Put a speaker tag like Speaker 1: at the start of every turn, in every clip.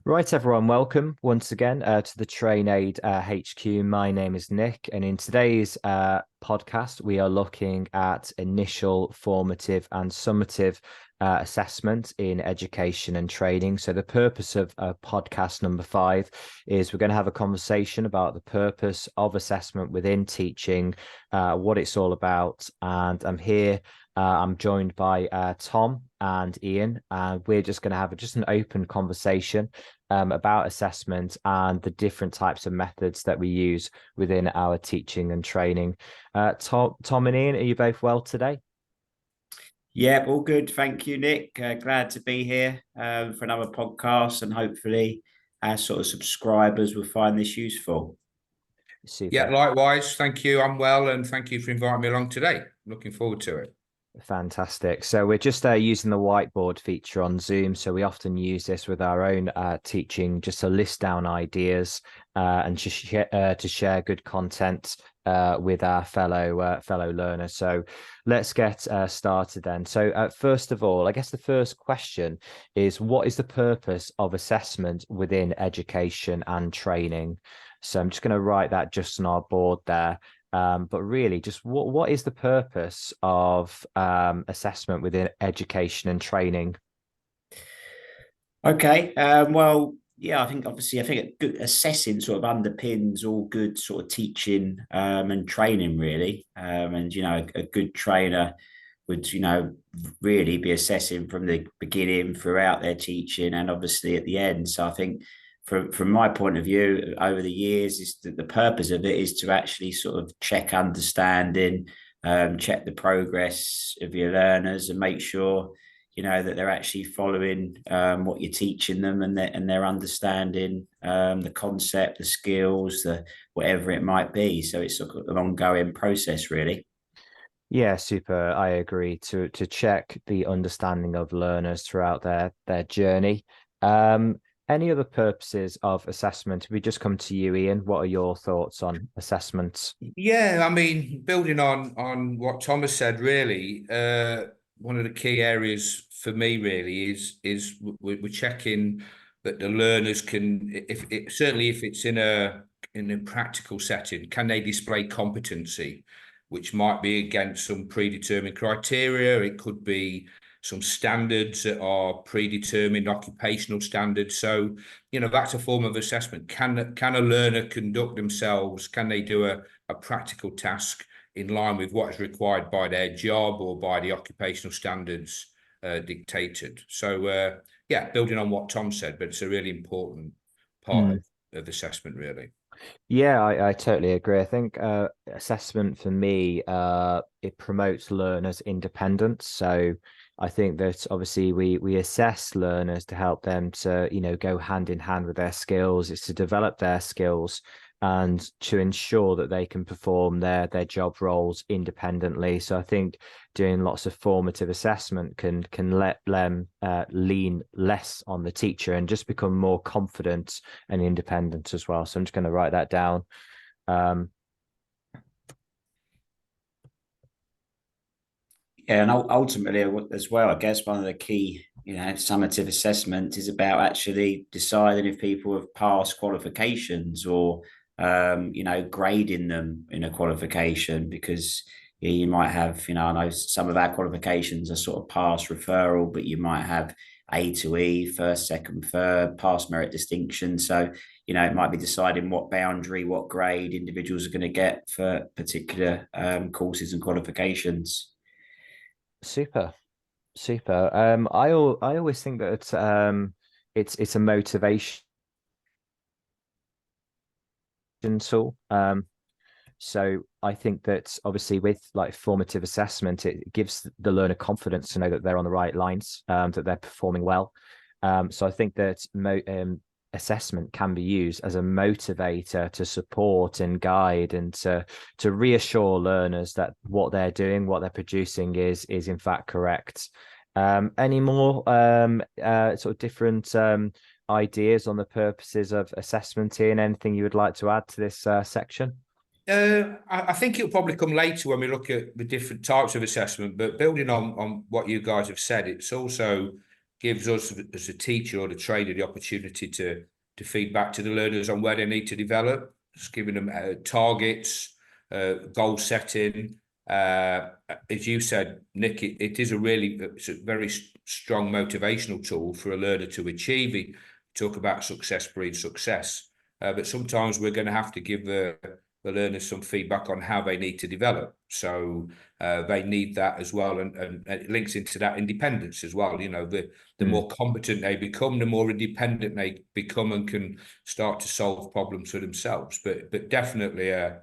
Speaker 1: Right, everyone, welcome once again to the TrainAid HQ. My name is Nick, and in today's podcast, we are looking at initial, formative, and summative assessment in education and training. So, the purpose of podcast number 5 is we're going to have a conversation about the purpose of assessment within teaching, what it's all about, and I'm here. I'm joined by Tom and Ian, and we're just going to have just an open conversation about assessment and the different types of methods that we use within our teaching and training. Tom and Ian, are you both well today?
Speaker 2: Yeah, all good. Thank you, Nick. Glad to be here for another podcast, and hopefully our sort of subscribers will find this useful.
Speaker 3: Yeah,
Speaker 1: Super.
Speaker 3: likewise. Thank you. I'm well, and thank you for inviting me along today. Looking forward to it.
Speaker 1: Fantastic. So we're just using the whiteboard feature on Zoom. So we often use this with our own teaching, just to list down ideas and just to share good content with our fellow learners. So let's get started then. So first of all, I guess the first question is, what is the purpose of assessment within education and training? So I'm just going to write that just on our board there. But really, just what is the purpose of assessment within education and training?
Speaker 2: Okay. Yeah, I think good assessing sort of underpins all good sort of teaching and training really. And a good trainer would really be assessing from the beginning throughout their teaching and obviously at the end. So I think from my point of view over the years is that the purpose of it is to actually sort of check understanding, check the progress of your learners and make sure that they're actually following what you're teaching them, and they're understanding the concept, the skills, the whatever it might be. So it's sort of an ongoing process really.
Speaker 1: Yeah, super. I agree to check the understanding of learners throughout their journey. Any other purposes of assessment? We just come to you, Ian. What are your thoughts on assessments?
Speaker 3: Yeah, I mean, building on what Thomas said, really, one of the key areas for me really is we're checking that the learners can, if it certainly if it's in a practical setting, can they display competency, which might be against some predetermined criteria. It could be some standards that are predetermined, occupational standards. So, that's a form of assessment. Can a learner conduct themselves? Can they do a practical task in line with what is required by their job or by the occupational standards dictated? So, yeah, building on what Tom said, but it's a really important part of assessment, really.
Speaker 1: Yeah, I totally agree. I think assessment for me, it promotes learners' independence. So I think that obviously we assess learners to help them to, go hand in hand with their skills. It's to develop their skills and to ensure that they can perform their job roles independently. So I think doing lots of formative assessment can let them lean less on the teacher and just become more confident and independent as well. So I'm just going to write that down.
Speaker 2: Yeah, and ultimately as well, I guess one of the key, summative assessment is about actually deciding if people have passed qualifications or, grading them in a qualification because you might have, I know some of our qualifications are sort of pass referral, but you might have A to E, first, second, third, pass merit distinction. So, it might be deciding what boundary, what grade individuals are going to get for particular courses and qualifications.
Speaker 1: Super, super. I always think that it's a motivation tool. So I think that obviously with like formative assessment, it gives the learner confidence to know that they're on the right lines, that they're performing well. So I think that assessment can be used as a motivator to support and guide and to reassure learners that what they're doing, what they're producing is in fact correct. Any more sort of different ideas on the purposes of assessment here, and anything you would like to add to this section?
Speaker 3: I think it'll probably come later when we look at the different types of assessment, but building on what you guys have said, it's also gives us as a teacher or the trainer the opportunity to feed back to the learners on where they need to develop, just giving them targets, goal setting. As you said, Nick, it is it's a very strong motivational tool for a learner to achieve. We talk about success breeds success, but sometimes we're going to have to give the learners some feedback on how they need to develop. So they need that as well, and it links into that independence as well. You know, the more competent they become, the more independent they become and can start to solve problems for themselves. But definitely a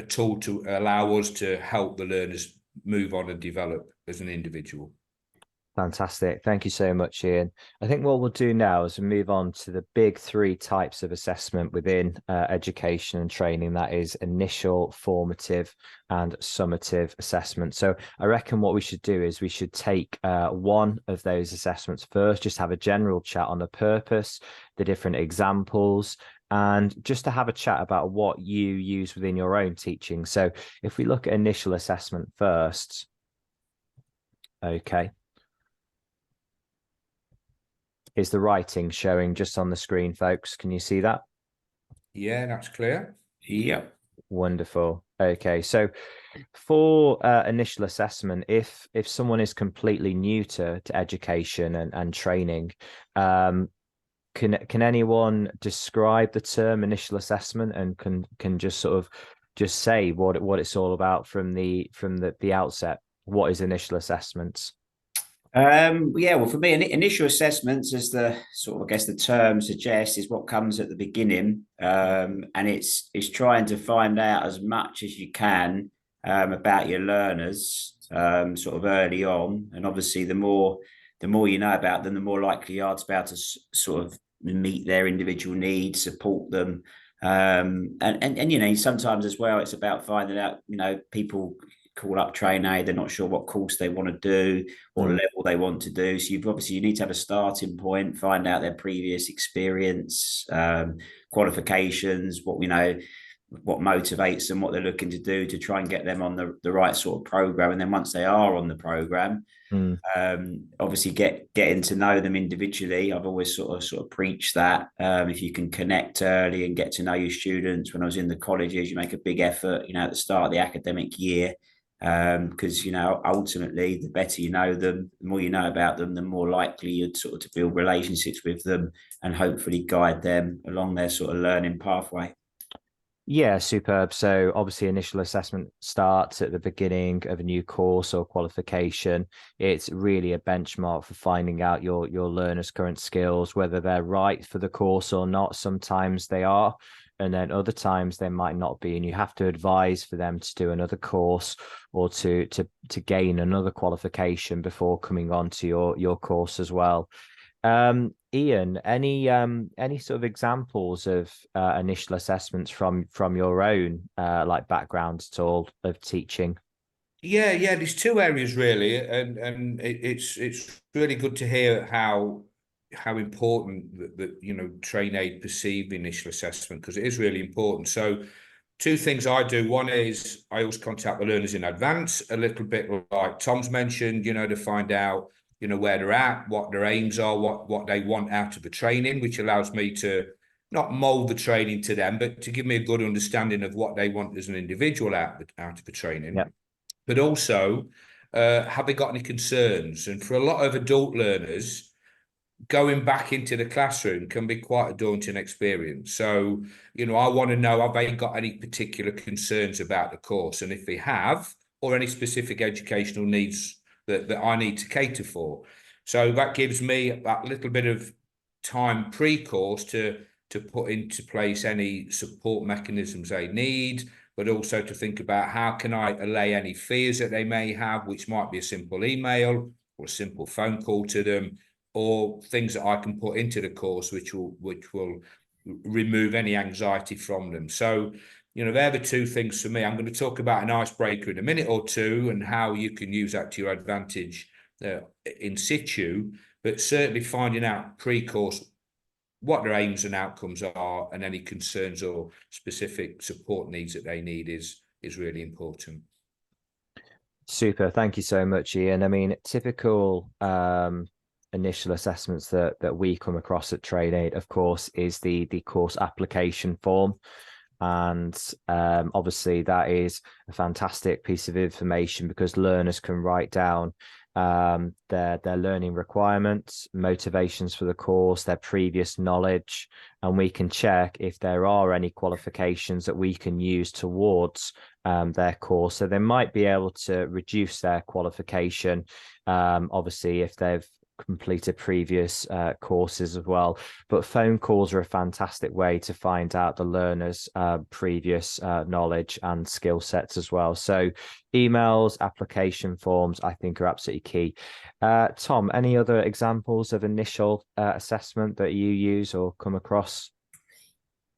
Speaker 3: tool to allow us to help the learners move on and develop as an individual.
Speaker 1: Fantastic. Thank you so much, Ian. I think what we'll do now is we move on to the big three types of assessment within education and training. That is initial, formative, and summative assessment. So I reckon what we should do is we should take one of those assessments first, just have a general chat on the purpose, the different examples, and just to have a chat about what you use within your own teaching. So if we look at initial assessment first, okay. Is the writing showing just on the screen, folks? Can you see that?
Speaker 3: Yeah, that's clear.
Speaker 2: Yep.
Speaker 1: Wonderful. Okay, so for initial assessment, if someone is completely new to education and training, can anyone describe the term initial assessment and can just sort of just say what it's all about from the outset? What is initial assessments?
Speaker 2: Yeah, well, for me, initial assessments, as the sort of, I guess the term suggests, is what comes at the beginning, and it's trying to find out as much as you can about your learners sort of early on, and obviously the more you know about them, the more likely you are to be able to sort of meet their individual needs, support them, and you know, sometimes as well, it's about finding out, you know, people call up train aid, they're not sure what course they want to do, what level they want to do. So you need to have a starting point, find out their previous experience, qualifications, what motivates them, what they're looking to do to try and get them on the right sort of program. And then once they are on the program, obviously getting to know them individually. I've always sort of preached that if you can connect early and get to know your students. When I was in the colleges, you make a big effort, you know, at the start of the academic year, because you know, ultimately the better you know them, the more you know about them, the more likely you'd sort of to build relationships with them and hopefully guide them along their sort of learning pathway.
Speaker 1: Yeah, superb. So obviously initial assessment starts at the beginning of a new course or qualification. It's really a benchmark for finding out your learners' current skills, whether they're right for the course or not. Sometimes they are, and then other times they might not be, and you have to advise for them to do another course or to gain another qualification before coming on to your course as well. Ian, any sort of examples of initial assessments from your own like background at all of teaching?
Speaker 3: Yeah, there's two areas really, and it's really good to hear how important that you know, train aid perceive initial assessment, because it is really important. So two things I do. One is I always contact the learners in advance, a little bit like Tom's mentioned, you know, to find out, you know, where they're at, what their aims are, what they want out of the training, which allows me to not mold the training to them, but to give me a good understanding of what they want as an individual out of the training.
Speaker 1: Yep.
Speaker 3: But also, have they got any concerns? And for a lot of adult learners, going back into the classroom can be quite a daunting experience. So, you know, I want to know, have they got any particular concerns about the course? And if they have, or any specific educational needs that I need to cater for. So that gives me that little bit of time pre-course to put into place any support mechanisms they need, but also to think about how can I allay any fears that they may have, which might be a simple email or a simple phone call to them, or things that I can put into the course which will remove any anxiety from them. So, you know, they're the two things for me. I'm going to talk about an icebreaker in a minute or two and how you can use that to your advantage in situ, but certainly finding out pre-course what their aims and outcomes are and any concerns or specific support needs that they need is really important.
Speaker 1: Super. Thank you so much, Ian. I mean, typical initial assessments that we come across at TrainAid, of course, is the course application form. And obviously that is a fantastic piece of information because learners can write down their learning requirements, motivations for the course, their previous knowledge, and we can check if there are any qualifications that we can use towards their course. So they might be able to reduce their qualification, obviously if they've completed previous courses as well. But phone calls are a fantastic way to find out the learners' previous knowledge and skill sets as well. So emails, application forms, I think are absolutely key. Tom, any other examples of initial assessment that you use or come across?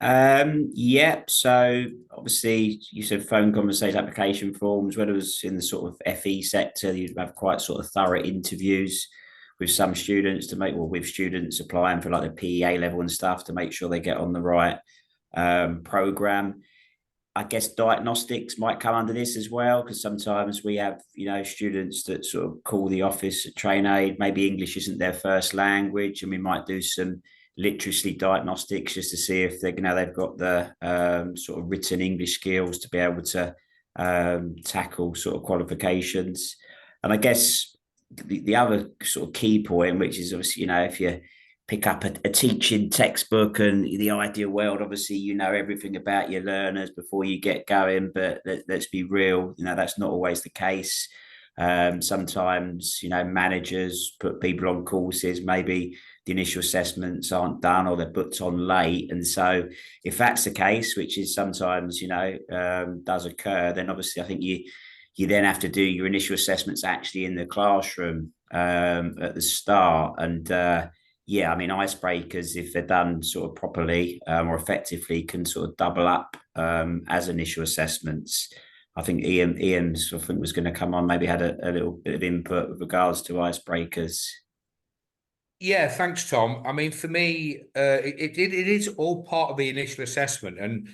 Speaker 2: Yeah, so obviously you said phone conversation, application forms. When it was in the sort of FE sector, you'd have quite sort of thorough interviews with some students to make, well, with students applying for like the PEA level and stuff to make sure they get on the right program. I guess diagnostics might come under this as well, because sometimes we have, students that sort of call the office at TrainAid. Maybe English isn't their first language, and we might do some literacy diagnostics just to see if they've got the sort of written English skills to be able to tackle sort of qualifications. And I guess the other sort of key point, which is obviously, if you pick up a teaching textbook and the ideal world, obviously, everything about your learners before you get going, but let's be real, that's not always the case. Sometimes, managers put people on courses, maybe the initial assessments aren't done or they're booked on late. And so if that's the case, which is sometimes, does occur, then obviously I think you then have to do your initial assessments actually in the classroom at the start. And icebreakers, if they're done sort of properly or effectively, can sort of double up as initial assessments. I think Ian's, I think, was going to come on, maybe had a little bit of input with regards to icebreakers.
Speaker 3: Yeah, thanks, Tom. I mean, for me, it is all part of the initial assessment, and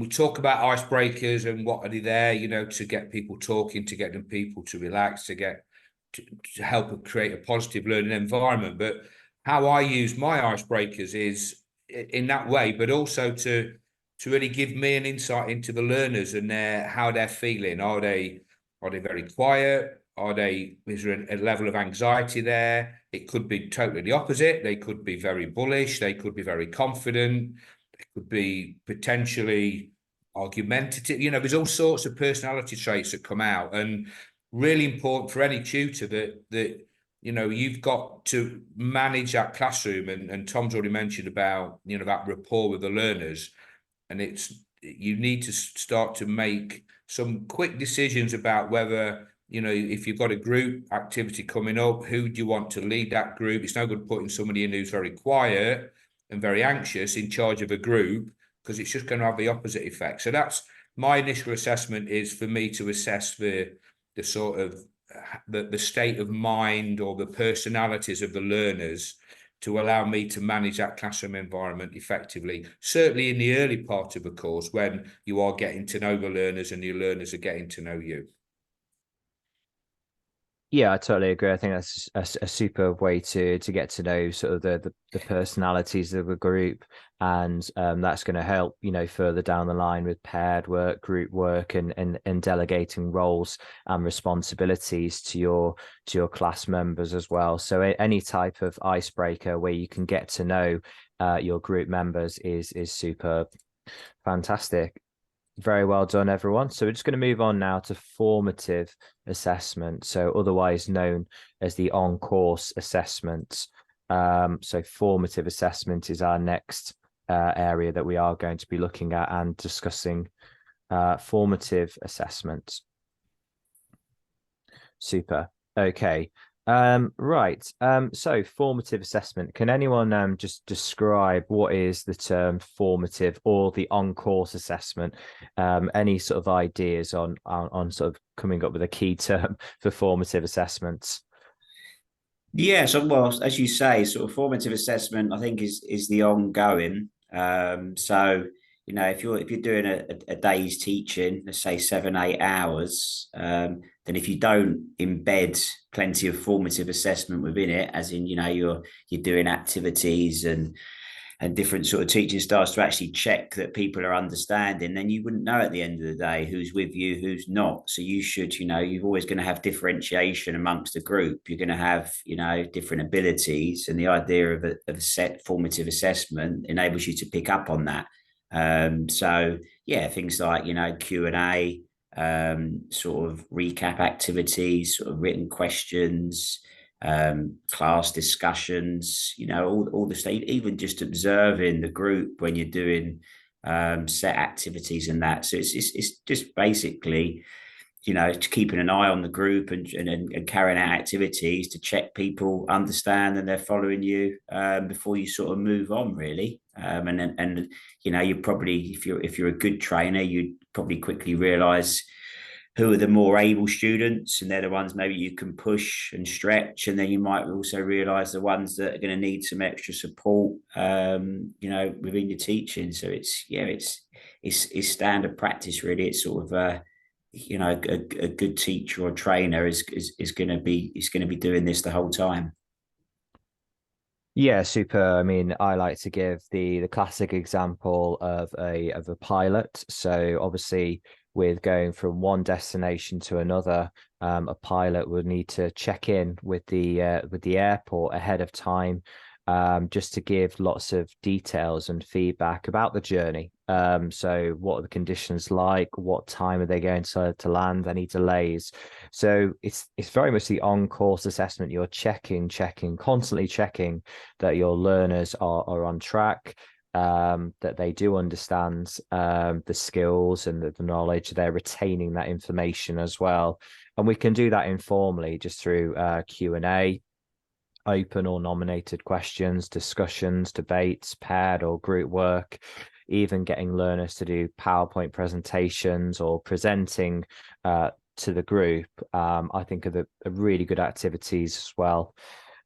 Speaker 3: we talk about icebreakers and what are they there, to get people talking, to get people to relax, to help create a positive learning environment. But how I use my icebreakers is in that way, but also to really give me an insight into the learners and how they're feeling. Are they very quiet? Is there a level of anxiety there? It could be totally the opposite. They could be very bullish. They could be very confident. They could be potentially argumentative. There's all sorts of personality traits that come out, and really important for any tutor that you've got to manage that classroom. And Tom's already mentioned about, that rapport with the learners. And you need to start to make some quick decisions about whether, if you've got a group activity coming up, who do you want to lead that group? It's no good putting somebody in who's very quiet and very anxious in charge of a group, because it's just going to have the opposite effect. So that's my initial assessment, is for me to assess the sort of the state of mind or the personalities of the learners, to allow me to manage that classroom environment effectively. Certainly in the early part of a course, when you are getting to know the learners and your learners are getting to know you.
Speaker 1: Yeah, I totally agree. I think that's a super way to get to know sort of the personalities of a group, and that's going to help, further down the line with paired work, group work, and delegating roles and responsibilities to your class members as well. So any type of icebreaker where you can get to know your group members is super fantastic. Very well done, everyone. So we're just going to move on now to formative assessment, so otherwise known as the on-course assessment. So formative assessment is our next area that we are going to be looking at and discussing. Formative assessment. Super. Okay. Right. So formative assessment. Can anyone just describe what is the term formative or the on-course assessment? Any sort of ideas on sort of coming up with a key term for formative assessments?
Speaker 2: Yeah, so well, as you say, sort of formative assessment, I think is the ongoing. So if you're doing a day's teaching, let's say 7, 8 hours, then if you don't embed plenty of formative assessment within it, as in you're doing activities and different sort of teaching styles to actually check that people are understanding, then you wouldn't know at the end of the day who's with you, who's not. So you should, you're always going to have differentiation amongst the group. You're going to have, different abilities, and the idea of a set formative assessment enables you to pick up on that. So yeah, things like, Q&A, sort of recap activities, sort of written questions, class discussions, all the state, even just observing the group when you're doing set activities and that. So it's just basically, keeping an eye on the group and carrying out activities to check people understand and they're following you before you sort of move on, really. And you probably, if you're a good trainer, you'd probably quickly realize who are the more able students, and they're the ones maybe you can push and stretch. And then you might also realize the ones that are going to need some extra support, within your teaching. So it's standard practice, really. It's sort of a good teacher or trainer is going to be doing this the whole time.
Speaker 1: Yeah, super. I mean, I like to give the classic example of a pilot. So obviously, with going from one destination to another, a pilot would need to check in with the airport ahead of time, just to give lots of details and feedback about the journey. So what are the conditions like? What time are they going to land? Any delays? So it's very much the on-course assessment. You're constantly checking that your learners are on track, that they do understand the skills and the knowledge. They're retaining that information as well. And we can do that informally just through Q&A, open or nominated questions, discussions, debates, paired or group work, even getting learners to do PowerPoint presentations or presenting to the group. I think are really good activities as well.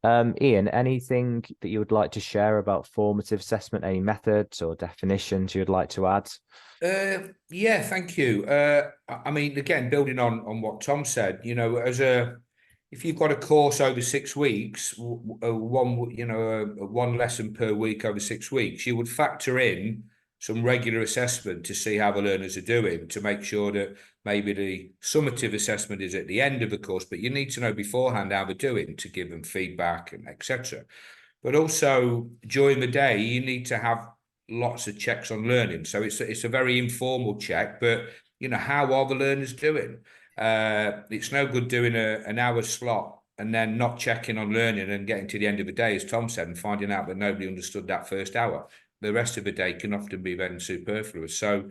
Speaker 1: Ian, anything that you would like to share about formative assessment, any methods or definitions you'd like to add?
Speaker 3: Yeah, thank you. I mean, again, building on what Tom said, if you've got a course over 6 weeks, one lesson per week over 6 weeks, you would factor in some regular assessment to see how the learners are doing, to make sure that maybe the summative assessment is at the end of the course, but you need to know beforehand how they're doing to give them feedback and etc. But also during the day, you need to have lots of checks on learning. So it's a very informal check, but how are the learners doing? It's no good doing an hour slot and then not checking on learning and getting to the end of the day, as Tom said, and finding out that nobody understood that first hour. The rest of the day can often be then superfluous. So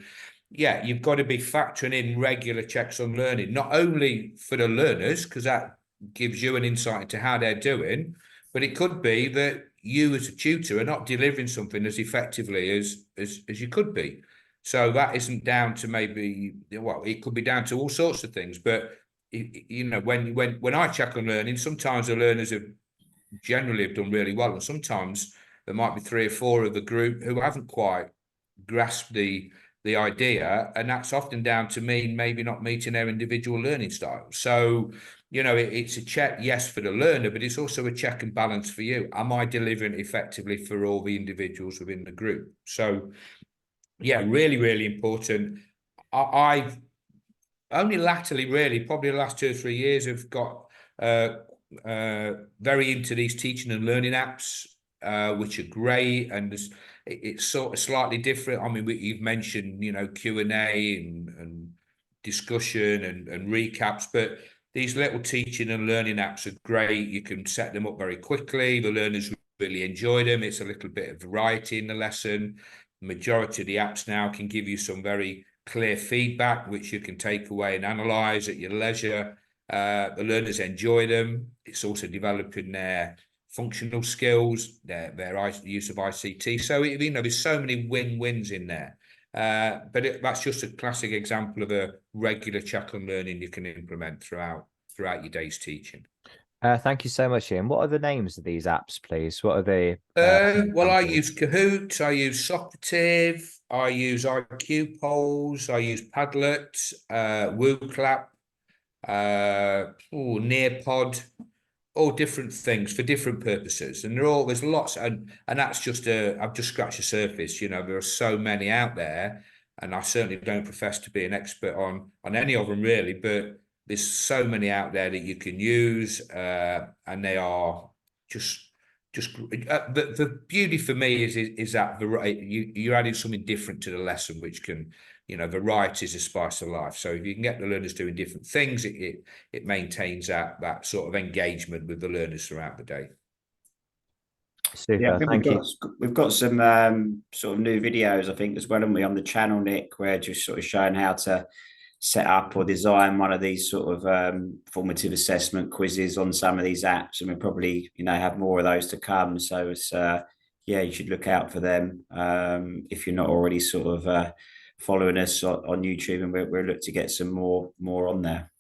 Speaker 3: yeah, you've got to be factoring in regular checks on learning, not only for the learners, because that gives you an insight into how they're doing, but it could be that you as a tutor are not delivering something as effectively as you could be. So that isn't down to it could be down to all sorts of things. But when I check on learning, sometimes the learners have generally done really well, and sometimes there might be 3 or 4 of the group who haven't quite grasped the idea, and that's often down to me maybe not meeting their individual learning style. So it's a check, yes, for the learner, but it's also a check and balance for you. Am I delivering effectively for all the individuals within the group? So yeah, really, really important. I've only latterly, really, probably the last 2 or 3 years, have got very into these teaching and learning apps, which are great, and it's sort of slightly different. I mean, you've mentioned Q&A and discussion and recaps, but these little teaching and learning apps are great. You can set them up very quickly. The learners really enjoy them. It's a little bit of variety in the lesson. The majority of the apps now can give you some very clear feedback, which you can take away and analyze at your leisure. The learners enjoy them. It's also developing their functional skills, their use of ICT. So there's so many win-wins in there. But that's just a classic example of a regular check on learning you can implement throughout your day's teaching.
Speaker 1: Thank you so much, Ian. What are the names of these apps, please? What are the
Speaker 3: Well, I
Speaker 1: examples?
Speaker 3: use Kahoot, I use Socrative, I use IQ Polls, I use Padlet, WooClap, Nearpod, all different things for different purposes, and there's lots, and that's just I've just scratched the surface. There are so many out there, and I certainly don't profess to be an expert on any of them really, but there's so many out there that you can use, and they are just the beauty for me is that you're adding something different to the lesson, which can, variety is a spice of life. So if you can get the learners doing different things, it maintains that sort of engagement with the learners throughout the day.
Speaker 2: Yeah, I
Speaker 1: Super.
Speaker 2: think
Speaker 1: Thank you.
Speaker 2: we've got some sort of new videos, I think, as well, haven't we, on the channel, Nick, where just sort of showing how to set up or design one of these sort of formative assessment quizzes on some of these apps, and we'll probably, have more of those to come. So it's yeah, you should look out for them if you're not already sort of following us on YouTube, and we'll look to get some more on there.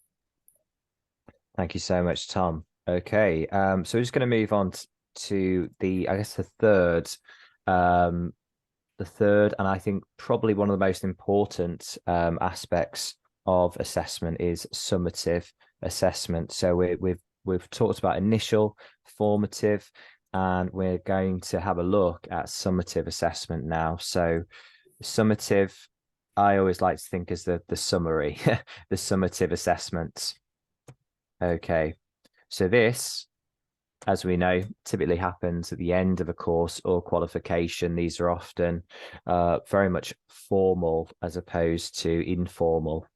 Speaker 1: Thank you so much, Tom. Okay. So we're just going to move on to I guess um, the third, and I think probably one of the most important aspects of assessment is summative assessment. So we've talked about initial, formative, and we're going to have a look at summative assessment now. So summative, I always like to think as the summary, the summative assessments. Okay, so this, as we know, typically happens at the end of a course or qualification. These are often very much formal as opposed to informal.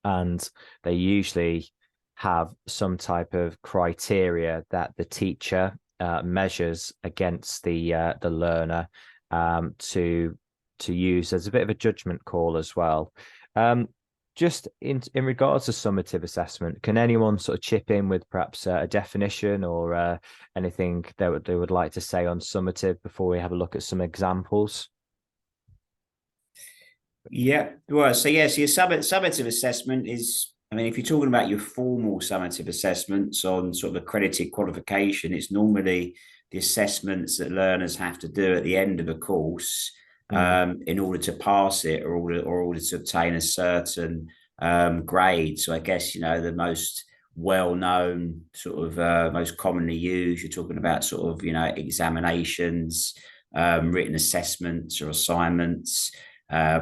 Speaker 1: And they usually have some type of criteria that the teacher measures against the learner to use as a bit of a judgment call as well. Just in regards to summative assessment, can anyone sort of chip in with perhaps a definition or anything they would like to say on summative before we have a look at some examples?
Speaker 2: Yeah, well, so yes, your summative assessment is, I mean, if you're talking about your formal summative assessments on sort of accredited qualification, it's normally the assessments that learners have to do at the end of a course in order to pass it, or order to obtain a certain grade. So I guess, the most well-known sort of most commonly used, you're talking about sort of, examinations, written assessments or assignments,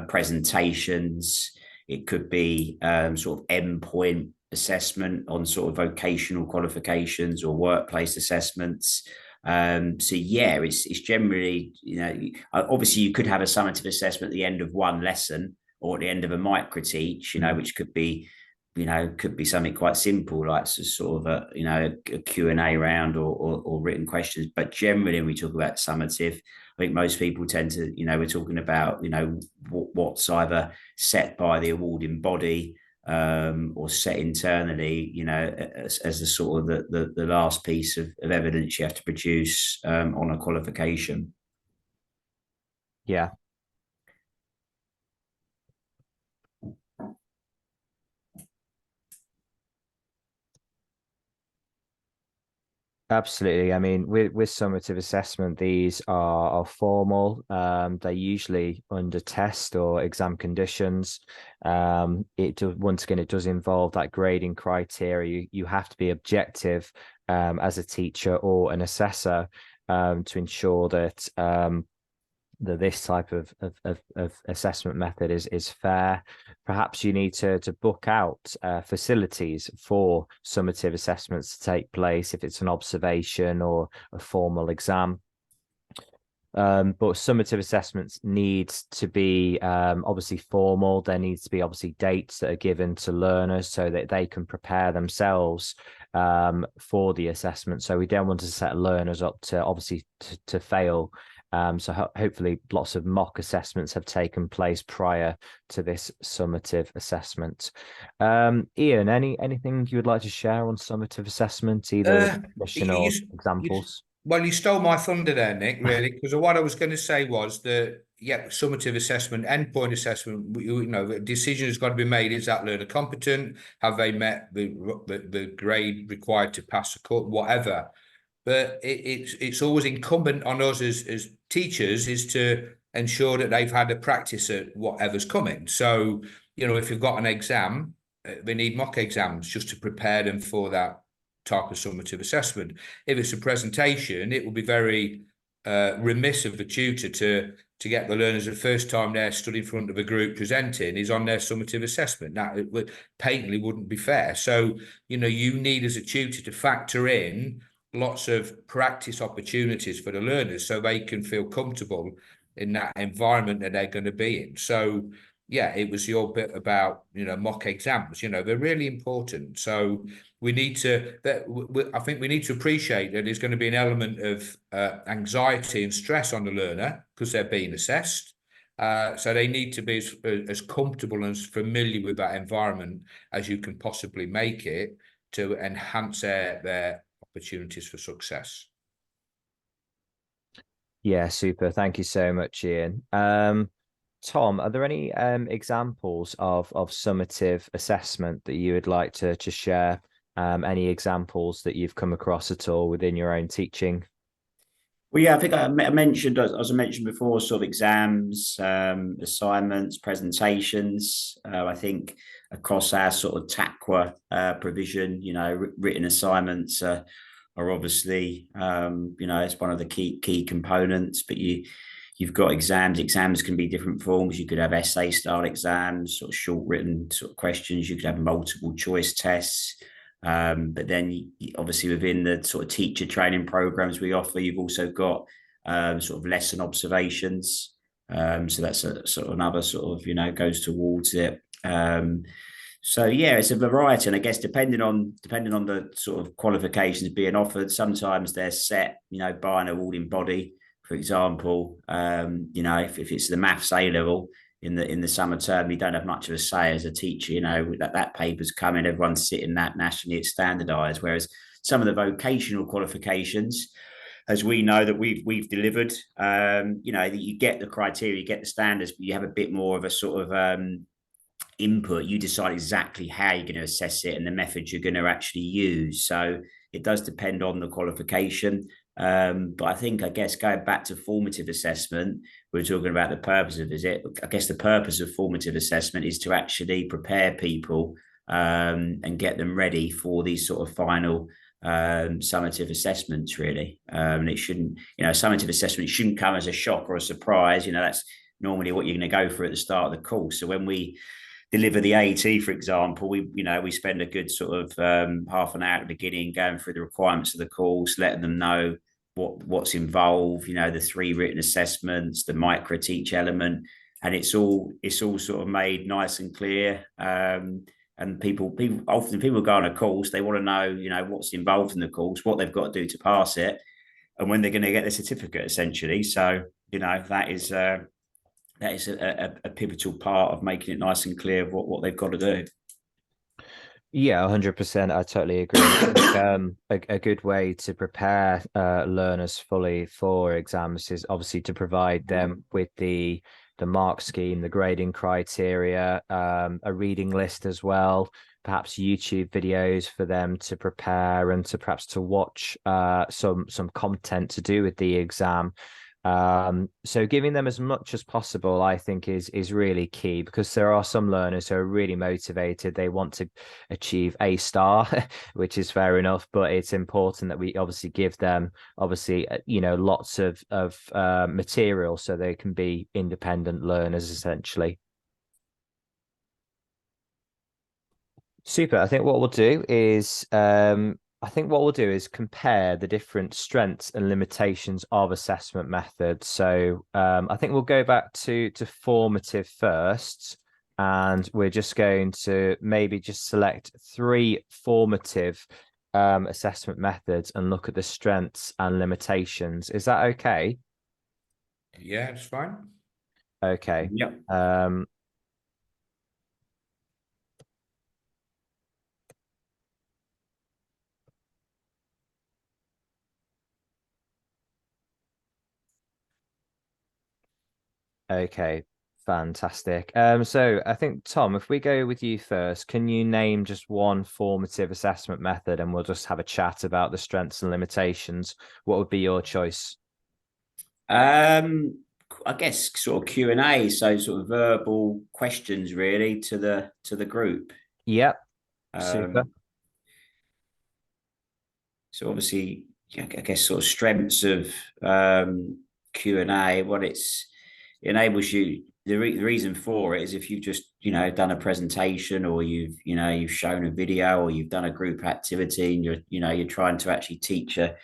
Speaker 2: presentations. It could be sort of endpoint assessment on sort of vocational qualifications or workplace assessments. So yeah, it's generally, obviously you could have a summative assessment at the end of one lesson or at the end of a micro teach, which could be something quite simple, like sort of a Q&A round or written questions. But generally, when we talk about summative, I think most people tend to, we're talking about, what's either set by the awarding body or set internally, as the sort of the last piece of evidence you have to produce on a qualification.
Speaker 1: Yeah. Absolutely. I mean, with summative assessment, these are formal. They're usually under test or exam conditions. Once again, it does involve that grading criteria. You have to be objective as a teacher or an assessor to ensure that this type of assessment method is fair. Perhaps you need to book out facilities for summative assessments to take place if it's an observation or a formal exam. But summative assessments needs to be obviously formal. There needs to be obviously dates that are given to learners so that they can prepare themselves for the assessment. So we don't want to set learners up to obviously to fail. So hopefully lots of mock assessments have taken place prior to this summative assessment. Ian, anything you would like to share on summative assessment, either definition or examples?
Speaker 3: Well, you stole my thunder there, Nick, really, because what I was going to say was that, yeah, summative assessment, endpoint assessment, you know, the decision has got to be made. Is that learner competent? Have they met the grade required to pass the course? Whatever. But it's always incumbent on us as teachers is to ensure that they've had a practice at whatever's coming. So, you know, if you've got an exam, they need mock exams just to prepare them for that type of summative assessment. If it's a presentation, it will be very remiss of the tutor to get the learners the first time they're stood in front of a group presenting is on their summative assessment. That it patently wouldn't be fair. So, you know, you need as a tutor to factor in lots of practice opportunities for the learners so they can feel comfortable in that environment that they're going to be in. So, yeah, it was your bit about, you know, mock exams, you know, they're really important. So we need to, I think we need to appreciate that there's going to be an element of anxiety and stress on the learner because they're being assessed. So they need to be as comfortable and as familiar with that environment as you can possibly make it to enhance their opportunities for success.
Speaker 1: Yeah, super. Thank you so much, Ian. Tom, are there any examples of summative assessment that you would like to share? Any examples that you've come across at all within your own teaching?
Speaker 2: Well, yeah, I think I mentioned, as I mentioned before, sort of exams, assignments, presentations. I think across our sort of TAQA provision, you know, written assignments are obviously, you know, it's one of the key components. But you've got exams. Exams can be different forms. You could have essay style exams, sort of short written sort of questions. You could have multiple choice tests. But then obviously within the sort of teacher training programs we offer, you've also got sort of lesson observations. So that's a sort of another sort of, you know, goes towards it. So yeah, it's a variety, and I guess depending on the sort of qualifications being offered, sometimes they're set, you know, by an awarding body. For example, you know, if it's the maths A level, in the summer term, you don't have much of a say as a teacher. You know, that paper's coming, everyone's sitting that nationally, it's standardized. Whereas some of the vocational qualifications, as we know that we've delivered, you know, you get the criteria, you get the standards, but you have a bit more of a sort of input. You decide exactly how you're going to assess it and the method you're going to actually use. So it does depend on the qualification. But I think, I guess, going back to formative assessment, we're talking about the purpose of it. I guess the purpose of formative assessment is to actually prepare people and get them ready for these sort of final summative assessments, really. And it shouldn't, you know, summative assessment shouldn't come as a shock or a surprise. You know, that's normally what you're going to go for at the start of the course. So when we deliver the AET, for example, we spend a good sort of half an hour at the beginning going through the requirements of the course, letting them know what's involved, you know, the 3 written assessments, the micro teach element, and it's all sort of made nice and clear. And people often go on a course, they want to know, you know, what's involved in the course, what they've got to do to pass it, and when they're going to get the certificate, essentially. So, you know, that is a pivotal part of making it nice and clear of what they've got to do.
Speaker 1: Yeah, 100%. I totally agree. I think, a good way to prepare learners fully for exams is obviously to provide them with the mark scheme, the grading criteria, a reading list as well, perhaps YouTube videos for them to prepare and to perhaps to watch some content to do with the exam. So giving them as much as possible, I think, is really key, because there are some learners who are really motivated. They want to achieve A star, which is fair enough, but it's important that we obviously give them you know, lots of material so they can be independent learners, essentially. Super. I think what we'll do is compare the different strengths and limitations of assessment methods. So I think we'll go back to formative first, and we're just going to maybe just select 3 formative assessment methods and look at the strengths and limitations. Is that okay?
Speaker 3: Yeah, it's fine.
Speaker 1: Okay.
Speaker 2: Yeah.
Speaker 1: Okay, fantastic. So I think, Tom, if we go with you first, can you name just one formative assessment method and we'll just have a chat about the strengths and limitations? What would be your choice?
Speaker 2: I guess sort of Q&A, so sort of verbal questions really to the group.
Speaker 1: Yep, super.
Speaker 2: Um, so obviously, I guess sort of strengths of Q&A. What it enables you. The reason for it is if you've just done a presentation, or you've shown a video, or you've done a group activity, and you're trying to actually teach a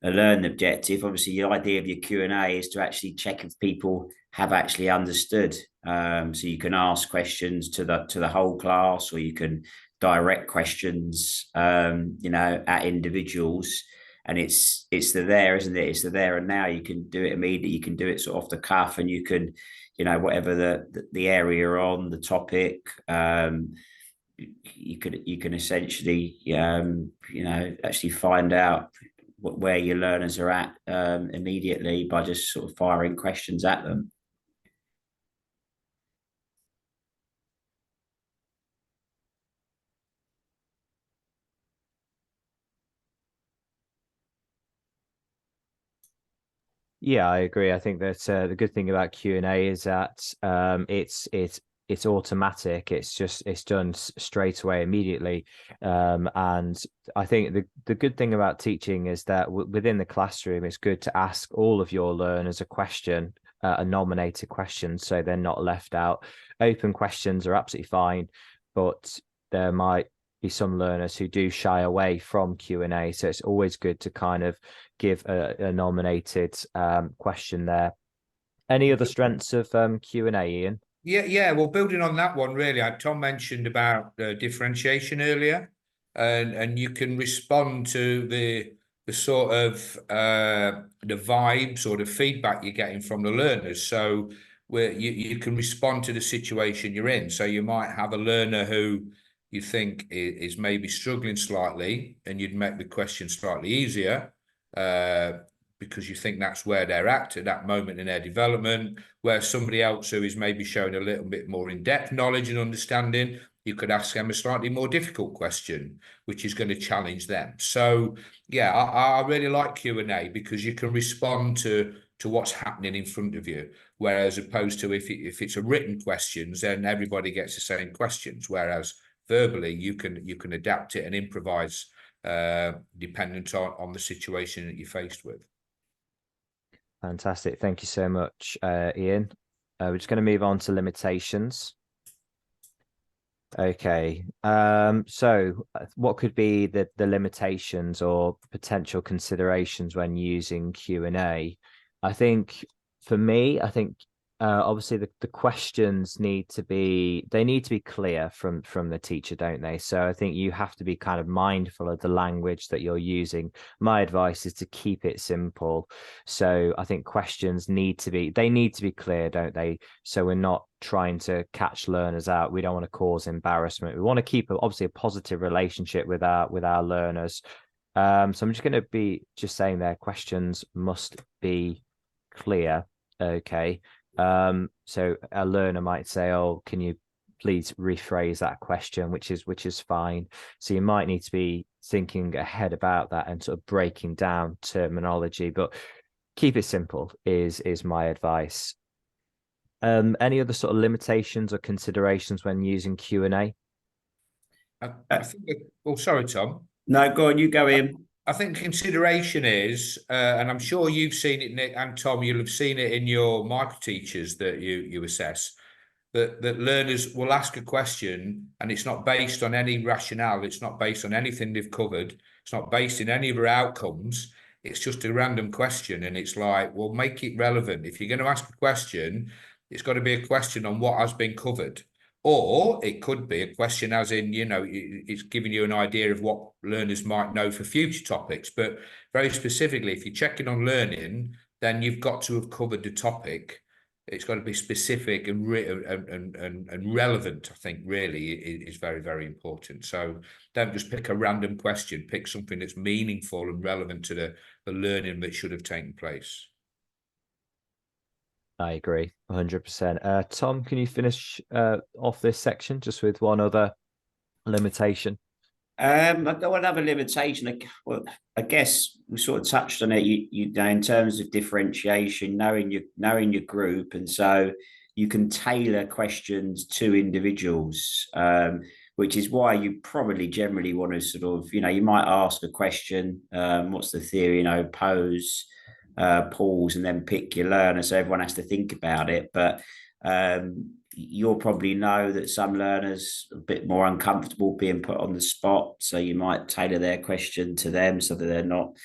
Speaker 2: learning objective. Obviously, the idea of your Q&A is to actually check if people have actually understood. So you can ask questions to the whole class, or you can direct questions, at individuals. And it's the there, isn't it? It's the there and now. You can do it immediately. You can do it sort of off the cuff, and you can, whatever the area you're on, the topic. You can essentially, actually find out where your learners are at immediately by just sort of firing questions at them.
Speaker 1: Yeah, I agree. I think that the good thing about Q&A is that it's automatic. It's done straight away, immediately. And I think the good thing about teaching is that within the classroom, it's good to ask all of your learners a question, a nominated question, so they're not left out. Open questions are absolutely fine, but there might be some learners who do shy away from Q&A. So it's always good to kind of give a nominated question there. Any other strengths of Q&A, Ian?
Speaker 3: Yeah. Well, building on that one, really, Tom mentioned about differentiation earlier, and you can respond to the sort of the vibes or the feedback you're getting from the learners. So where you can respond to the situation you're in. So you might have a learner who you think is maybe struggling slightly, and you'd make the question slightly easier. Because you think that's where they're at that moment in their development, where somebody else who is maybe showing a little bit more in-depth knowledge and understanding, you could ask them a slightly more difficult question, which is going to challenge them. So yeah, I really like Q&A because you can respond to what's happening in front of you, whereas opposed to if it's a written questions, then everybody gets the same questions, whereas verbally you can adapt it and improvise dependent on the situation that you're faced with.
Speaker 1: Fantastic. Thank you so much, Ian. We're just going to move on to limitations. Okay. So what could be the limitations or potential considerations when using Q&A? I think for me, obviously the questions need to be clear from the teacher, don't they? So I think you have to be kind of mindful of the language that you're using. My advice is to keep it simple. So I think questions need to be clear, don't they? So we're not trying to catch learners out. We don't want to cause embarrassment. We want to keep obviously a positive relationship with our learners. So I'm just going to be just saying their questions must be clear. Okay. So a learner might say, "Oh, can you please rephrase that question?" which is fine. So you might need to be thinking ahead about that and sort of breaking down terminology, but keep it simple is my advice. Any other sort of limitations or considerations when using Q&A?
Speaker 3: I think sorry, Tom.
Speaker 2: No, go on, you go in.
Speaker 3: I think consideration is, and I'm sure you've seen it, Nick and Tom, you'll have seen it in your micro teachers that you assess, that learners will ask a question and it's not based on any rationale, it's not based on anything they've covered, it's not based in any of their outcomes, it's just a random question. And it's like, well, make it relevant. If you're going to ask a question, it's got to be a question on what has been covered. Or it could be a question as in, it's giving you an idea of what learners might know for future topics. But very specifically, if you're checking on learning, then you've got to have covered the topic. It's got to be specific and relevant, I think, really is very, very important. So don't just pick a random question, pick something that's meaningful and relevant to the learning that should have taken place.
Speaker 1: I agree 100%. Tom, can you finish off this section just with one other limitation?
Speaker 2: I've got another limitation. Well, I guess we sort of touched on it. You know, in terms of differentiation, knowing your group, and so you can tailor questions to individuals, which is why you probably generally want to sort of, you know, you might ask a question, what's the theory, you know, pose, pause, and then pick your learner, so everyone has to think about it. But you'll probably know that some learners are a bit more uncomfortable being put on the spot, so you might tailor their question to them so that they're not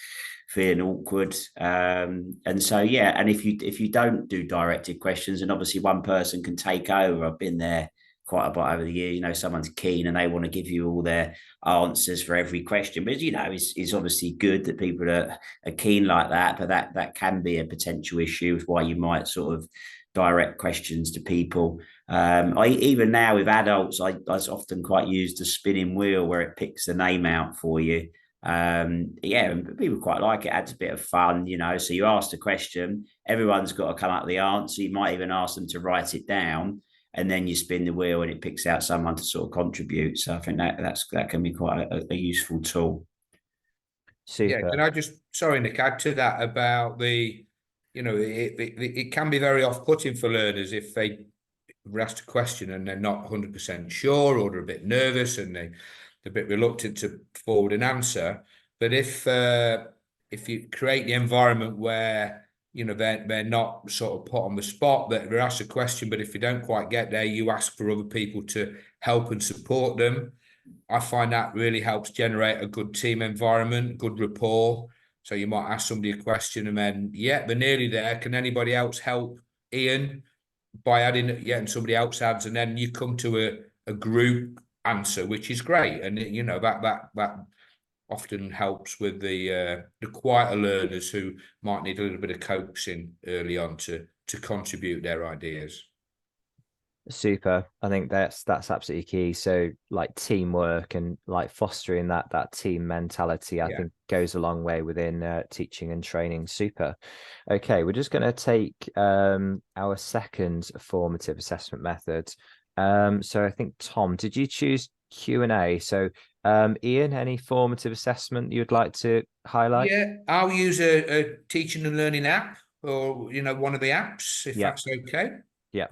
Speaker 2: feeling awkward. And so yeah, and if you don't do directed questions, and obviously one person can take over. I've been there quite a bit over the years. You know, someone's keen and they want to give you all their answers for every question, but you know, it's obviously good that people are keen like that, but that can be a potential issue with why you might sort of direct questions to people. I even now with adults, I often quite use the spinning wheel where it picks the name out for you. Yeah, and people quite like it. Adds a bit of fun, you know. So you ask the question, everyone's got to come up with the answer. You might even ask them to write it down, and then you spin the wheel and it picks out someone to sort of contribute. So I think that can be quite a useful tool.
Speaker 1: Super.
Speaker 3: Yeah, can I just, sorry, Nick, add to that about the, you know, it can be very off-putting for learners if they were asked a question and they're not 100% sure, or they're a bit nervous and they're a bit reluctant to forward an answer. But if you create the environment where, you know, they're not sort of put on the spot, that they're asked a question, but if you don't quite get there, you ask for other people to help and support them. I find that really helps generate a good team environment, good rapport. So you might ask somebody a question and then, yeah, they're nearly there. Can anybody else help Ian by adding, yeah, and somebody else adds, and then you come to a group answer, which is great. And, you know, that often helps with the quieter learners who might need a little bit of coaxing early on to contribute their ideas.
Speaker 1: Super. I think that's absolutely key. So like teamwork and like fostering that team mentality, I think goes a long way within teaching and training. Super. Okay, we're just going to take our second formative assessment method. So I think, Tom, did you choose Q&A? So Ian, any formative assessment you'd like to highlight?
Speaker 3: Yeah, I'll use a teaching and learning app, or, you know, one of the apps, if that's okay.
Speaker 1: Yeah.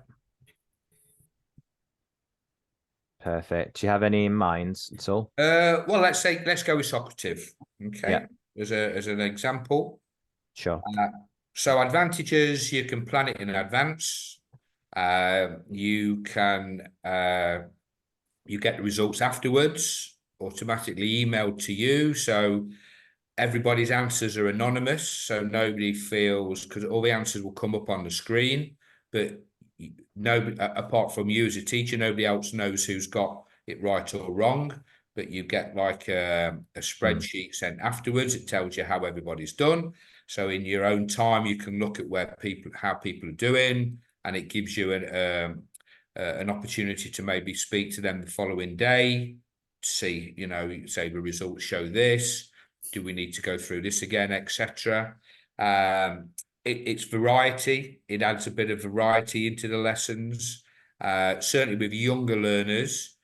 Speaker 1: Perfect. Do you have any in mind at all?
Speaker 3: Well, let's go with Socrative. Okay. As an example.
Speaker 1: Sure.
Speaker 3: So advantages, you can plan it in advance. You can you get the results afterwards, automatically emailed to you. So everybody's answers are anonymous, so nobody feels, because all the answers will come up on the screen, but nobody, apart from you as a teacher, nobody else knows who's got it right or wrong. But you get like a spreadsheet sent afterwards. It tells you how everybody's done. So in your own time, you can look at how people are doing, and it gives you an opportunity to maybe speak to them the following day, see, you know, say the results show this. Do we need to go through this again, etc. It's variety. It adds a bit of variety into the lessons. Certainly with younger learners,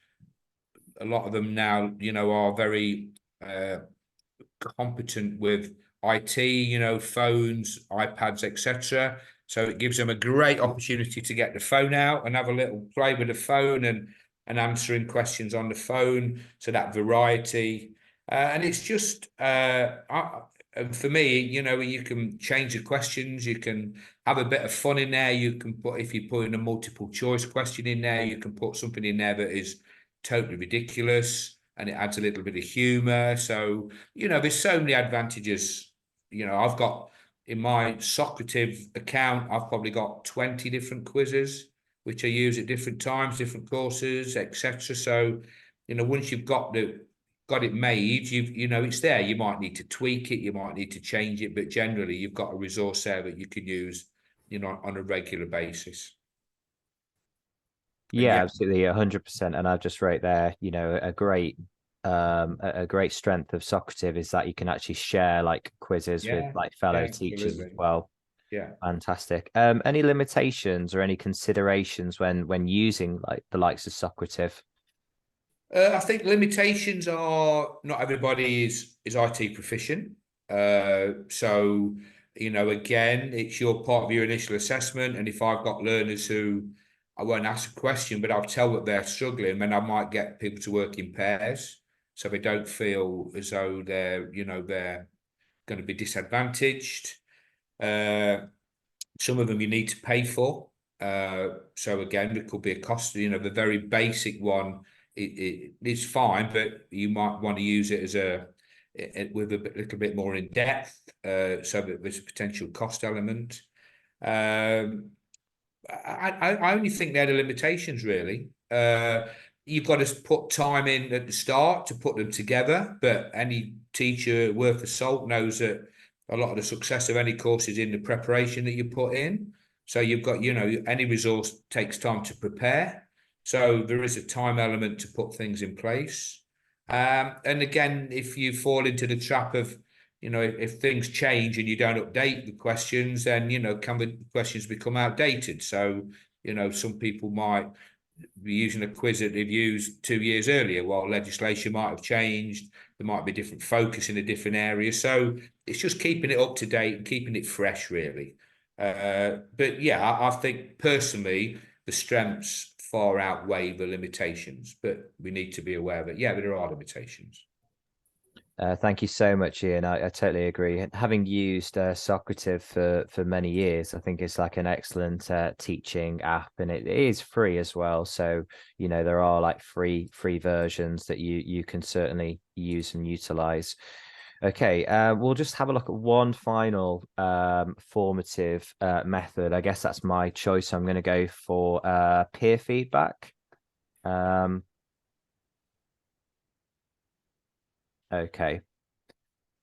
Speaker 3: a lot of them now, you know, are very competent with IT, you know, phones, iPads, etc. So it gives them a great opportunity to get the phone out and have a little play with the phone and answering questions on the phone. So that variety. And it's just, for me, you know, you can change the questions, you can have a bit of fun in there. You can put, if you put in a multiple choice question in there, you can put something in there that is totally ridiculous and it adds a little bit of humor. So, you know, there's so many advantages. You know, I've got in my Socrative account, I've probably got 20 different quizzes, which I use at different times, different courses, etc. So, you know, once you've got it made, you know, it's there. You might need to tweak it, you might need to change it, but generally you've got a resource there that you can use, you know, on a regular basis.
Speaker 1: Yeah, absolutely, 100%. And I've just wrote there, you know, a great strength of Socrative is that you can actually share like quizzes with like fellow teachers as well.
Speaker 3: Yeah.
Speaker 1: Fantastic. Any limitations or any considerations when using like the likes of Socrative?
Speaker 3: I think limitations are not everybody is IT proficient. So, again, it's your part of your initial assessment. And if I've got learners who I won't ask a question, but I'll tell that they're struggling, then I might get people to work in pairs. So they don't feel as though they're going to be disadvantaged. Some of them you need to pay for. So again, it could be a cost. The very basic one, it is fine, but you might want to use it as with a little bit more in depth, so that there's a potential cost element. I only think they're the limitations, really. You've got to put time in at the start to put them together, but any teacher worth of salt knows that a lot of the success of any course is in the preparation that you put in. So you've got, any resource takes time to prepare. So there is a time element to put things in place. And again, if you fall into the trap of, if things change and you don't update the questions, then, can the questions become outdated? So, some people might be using a quiz that they've used 2 years earlier, while legislation might have changed. There might be different focus in a different area. So it's just keeping it up to date and keeping it fresh, really. But yeah, I think personally, the strengths far outweigh the limitations, but we need to be aware that, yeah, there are limitations.
Speaker 1: Thank you so much, Ian. I totally agree. Having used Socrative for many years, I think it's like an excellent teaching app, and it is free as well. So there are like free versions that you can certainly use and utilize. Okay, we'll just have a look at one final formative method. I guess that's my choice. I'm going to go for peer feedback. Okay.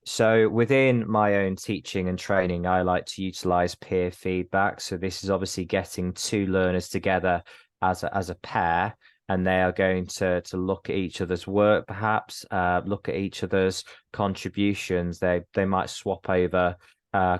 Speaker 1: So within my own teaching and training, I like to utilize peer feedback. So this is obviously getting two learners together as a pair, and they are going to look at each other's work, perhaps look at each other's contributions. They might swap over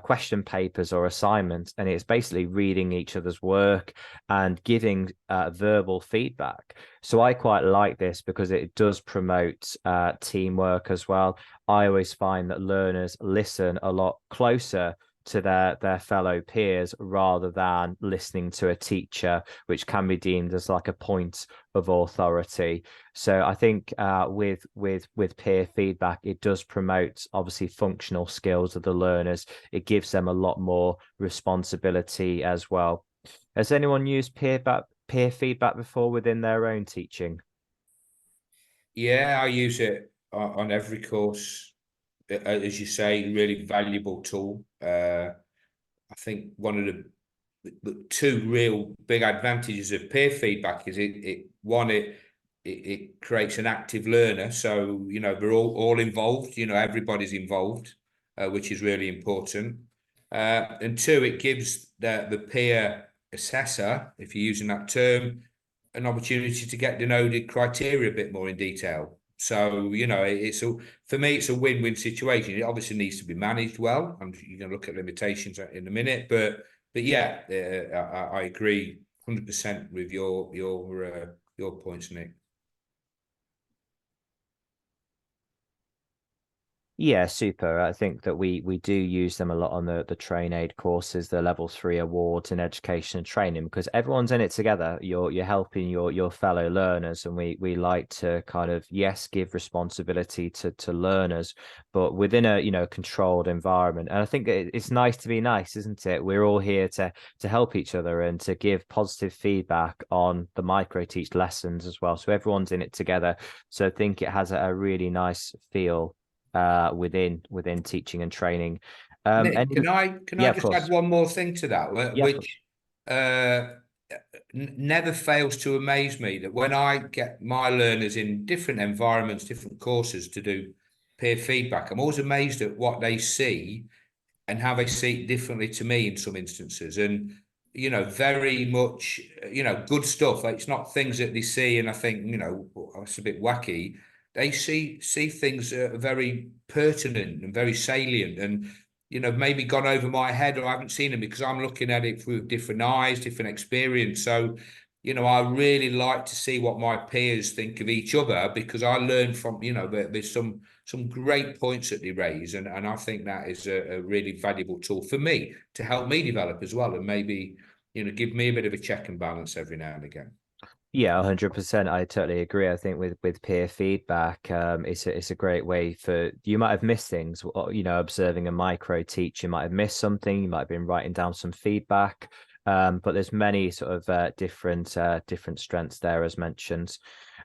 Speaker 1: question papers or assignments, and it's basically reading each other's work and giving verbal feedback. So I quite like this because it does promote teamwork as well. I always find that learners listen a lot closer to their fellow peers rather than listening to a teacher, which can be deemed as like a point of authority. So I think with peer feedback, it does promote obviously functional skills of the learners. It gives them a lot more responsibility as well. Has anyone used peer feedback before within their own teaching?
Speaker 3: Yeah, I use it on every course. As you say, really valuable tool. I think one of the two real big advantages of peer feedback is it creates an active learner. So, they're all involved, everybody's involved, which is really important. And two, it gives the peer assessor, if you're using that term, an opportunity to get to know the criteria a bit more in detail. So, for me, it's a win-win situation. It obviously needs to be managed well. You're going to look at limitations in a minute, but yeah, I agree 100% with your points, Nick.
Speaker 1: Yeah, super. I think that we do use them a lot on the TrainAid courses, the level 3 awards in education and training, because everyone's in it together. You're helping your fellow learners, and we like to kind of, yes, give responsibility to learners, but within a controlled environment. And I think it's nice to be nice, isn't it? We're all here to help each other and to give positive feedback on the micro teach lessons as well. So everyone's in it together. So I think it has a really nice feel within teaching and training.
Speaker 3: Nick, can I just add one more thing to that, which never fails to amaze me, that when I get my learners in different environments, different courses to do peer feedback, I'm always amazed at what they see and how they see it differently to me in some instances. And very much, good stuff. It's not things that they see and I think, it's a bit wacky. They see things that are very pertinent and very salient. And, you know, maybe gone over my head, or I haven't seen them because I'm looking at it through different eyes, different experience. So, you know, I really like to see what my peers think of each other, because I learn from, you know, there's some great points that they raise, and I think that is a really valuable tool for me to help me develop as well, and maybe, you know, give me a bit of a check and balance every now and again.
Speaker 1: Yeah, 100%. I totally agree. I think with peer feedback, it's a great way for, you might have missed things, you know, observing a micro teach, you might have missed something, you might have been writing down some feedback. But there's many sort of different strengths there, as mentioned.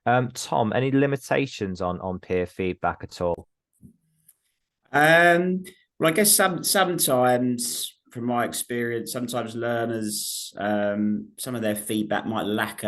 Speaker 1: Tom, any limitations on peer feedback at all?
Speaker 2: Well, I guess sometimes, from my experience, sometimes learners, some of their feedback might lack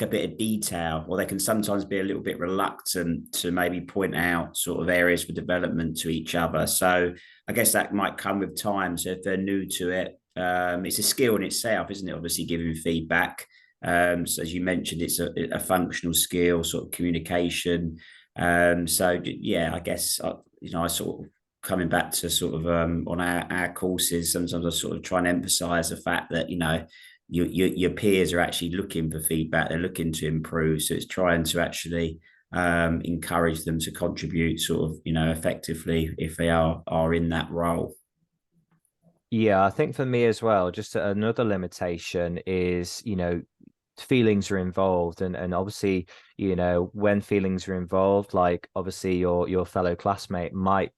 Speaker 2: a bit of detail, or they can sometimes be a little bit reluctant to maybe point out sort of areas for development to each other. So I guess that might come with time. So if they're new to it, it's a skill in itself, isn't it? Obviously, giving feedback. So as you mentioned, it's a functional skill, sort of communication. So yeah, I guess you know, I sort of, coming back to sort of on our courses, sometimes I sort of try and emphasize the fact that, you know, your peers are actually looking for feedback, they're looking to improve, so it's trying to actually encourage them to contribute sort of, you know, effectively if they are in that role.
Speaker 1: Yeah, I think for me as well, just another limitation is, you know, feelings are involved, and obviously, you know, when feelings are involved, like obviously your fellow classmate might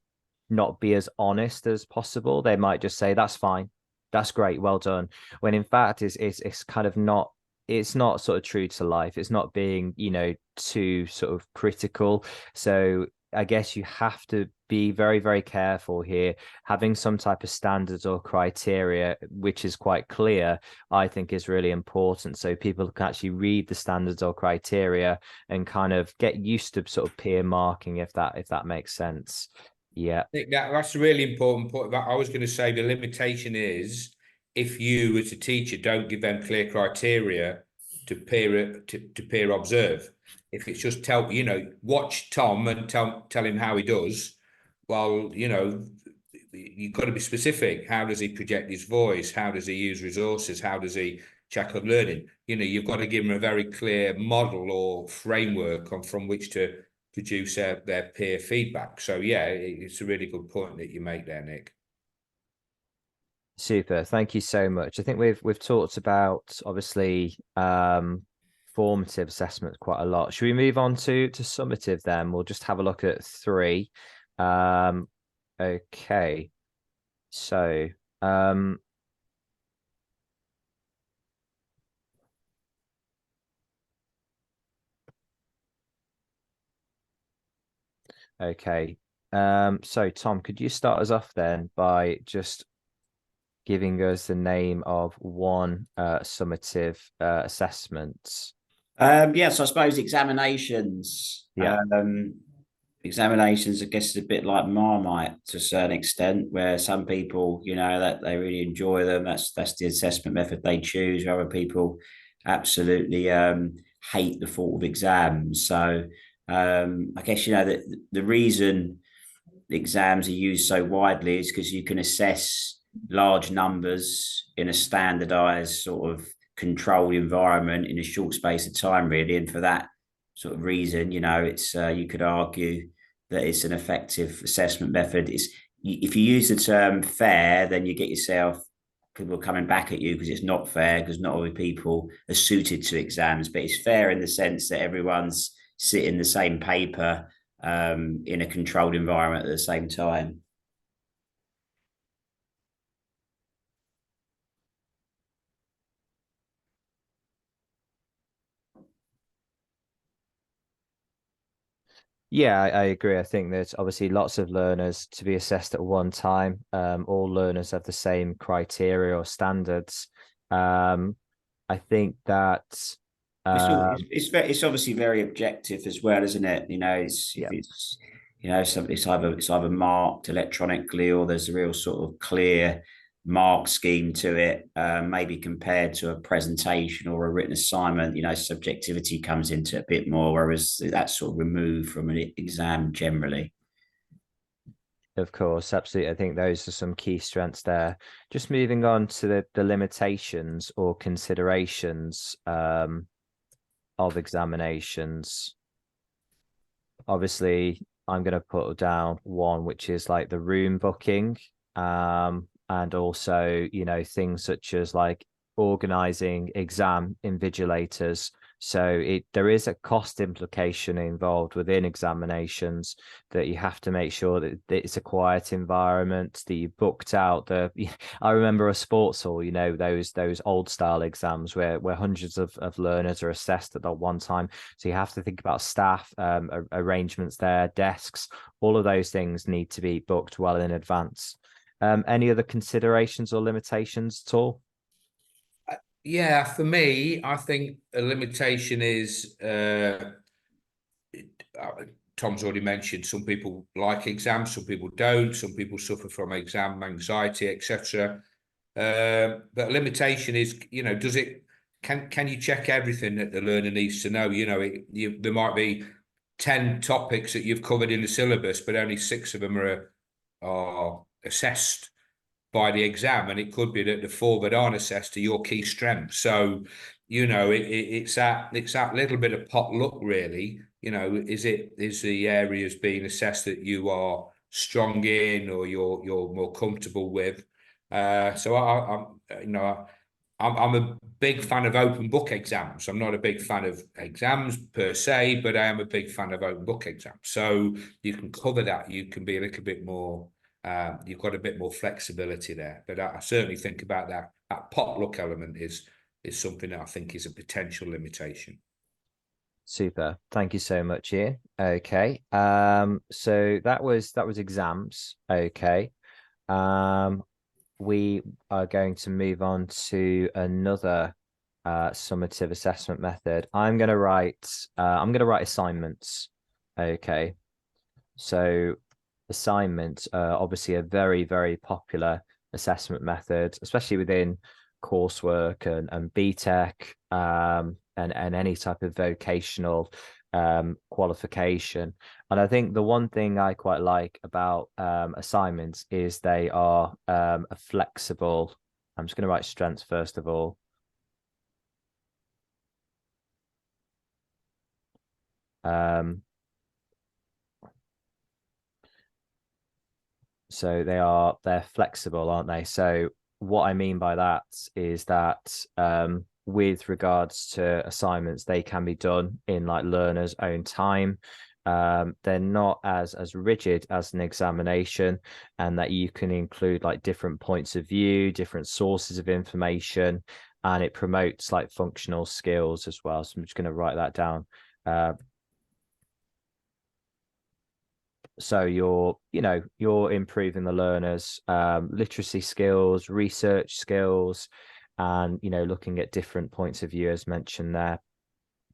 Speaker 1: not be as honest as possible. They might just say, that's fine, that's great, well done, when in fact it's kind of not, it's not sort of true to life. It's not being, you know, too sort of critical. So I guess you have to be very, very careful here. Having some type of standards or criteria, which is quite clear, I think is really important. So people can actually read the standards or criteria and kind of get used to sort of peer marking, if that makes sense. Yeah.
Speaker 3: I think that's a really important point. That I was going to say, the limitation is if you, as a teacher, don't give them clear criteria to peer observe. If it's just tell, you know, watch Tom and tell him how he does. Well, you know, you've got to be specific. How does he project his voice? How does he use resources? How does he check on learning? You know, you've got to give him a very clear model or framework from which to produce their peer feedback. So yeah, it's a really good point that you make there, Nick.
Speaker 1: Super. Thank you so much. I think we've talked about obviously formative assessments quite a lot. Should we move on to summative then? We'll just have a look at 3. Okay. So okay. So Tom, could you start us off then by just giving us the name of one summative assessment?
Speaker 2: Yes, I suppose examinations.
Speaker 1: Yeah.
Speaker 2: Examinations, I guess, is a bit like Marmite to a certain extent, where some people, you know, that they really enjoy them. That's the assessment method they choose. Other people absolutely hate the thought of exams. So I guess, you know, the reason exams are used so widely is because you can assess large numbers in a standardized sort of controlled environment in a short space of time, really. And for that sort of reason, you know, it's you could argue that it's an effective assessment method. It's, if you use the term fair, then you get yourself people coming back at you because it's not fair, because not all people are suited to exams. But it's fair in the sense that everyone's sitting the same paper in a controlled environment at the same time.
Speaker 1: Yeah, I agree. I think there's obviously lots of learners to be assessed at one time. All learners have the same criteria or standards. I think that
Speaker 2: it's obviously very objective as well, isn't it? You know,
Speaker 1: yeah.
Speaker 2: it's you know, it's either marked electronically, or there's a real sort of clear mark scheme to it. Maybe compared to a presentation or a written assignment, you know, subjectivity comes into it a bit more, whereas that's sort of removed from an exam generally.
Speaker 1: Of course, absolutely. I think those are some key strengths there. Just moving on to the limitations or considerations of examinations. Obviously, I'm going to put down one, which is like the room booking, and also, things such as like organizing exam invigilators. So there is a cost implication involved within examinations, that you have to make sure that it's a quiet environment, that you booked out I remember a sports hall, those old style exams where hundreds of learners are assessed at that one time. So you have to think about staff, arrangements there, desks, all of those things need to be booked well in advance. Any other considerations or limitations at all?
Speaker 3: Yeah, for me, I think a limitation is Tom's already mentioned, some people like exams, some people don't, some people suffer from exam anxiety, etc. But a limitation is, can you check everything that the learner needs to know? There might be 10 topics that you've covered in the syllabus, but only 6 of them are assessed by the exam, and it could be that the 4 that aren't assessed are your key strengths. So, it's that little bit of pot luck, really. Is the areas being assessed that you are strong in, or you're more comfortable with? So I'm a big fan of open book exams. I'm not a big fan of exams per se, but I am a big fan of open book exams. So you can cover that. You can be a little bit more. You've got a bit more flexibility there. But I certainly think about that. That potluck element is something that I think is a potential limitation.
Speaker 1: Super. Thank you so much, Ian. Okay. So that was exams. Okay. We are going to move on to another summative assessment method. I'm going to write assignments. Okay. So assignments are obviously a very, very popular assessment method, especially within coursework and BTEC, and any type of vocational qualification. And I think the one thing I quite like about assignments is they are a flexible. I'm just going to write strengths first of all. So they're flexible, aren't they? So what I mean by that is that with regards to assignments, they can be done in like learner's own time. They're not as rigid as an examination, and that you can include like different points of view, different sources of information, and it promotes like functional skills as well. So I'm just going to write that down. So you're improving the learners' literacy skills, research skills, and looking at different points of view as mentioned there.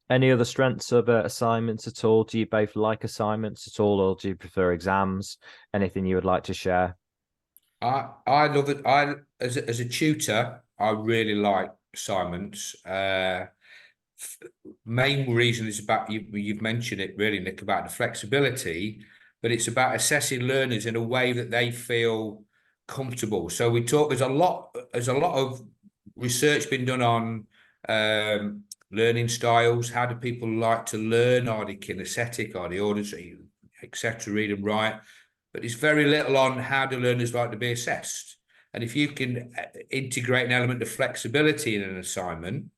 Speaker 1: Any other strengths of assignments at all? Do you both like assignments at all, or do you prefer exams? Anything you would like to share?
Speaker 3: I love it. As a tutor, I really like assignments. Main reason is about you've mentioned it really, Nick, about the flexibility, but it's about assessing learners in a way that they feel comfortable. So there's a lot of research been done on learning styles. How do people like to learn? Are they kinesthetic? Are they auditory, etc.? Read and write. But it's very little on how do learners like to be assessed. And if you can integrate an element of flexibility in an assignment,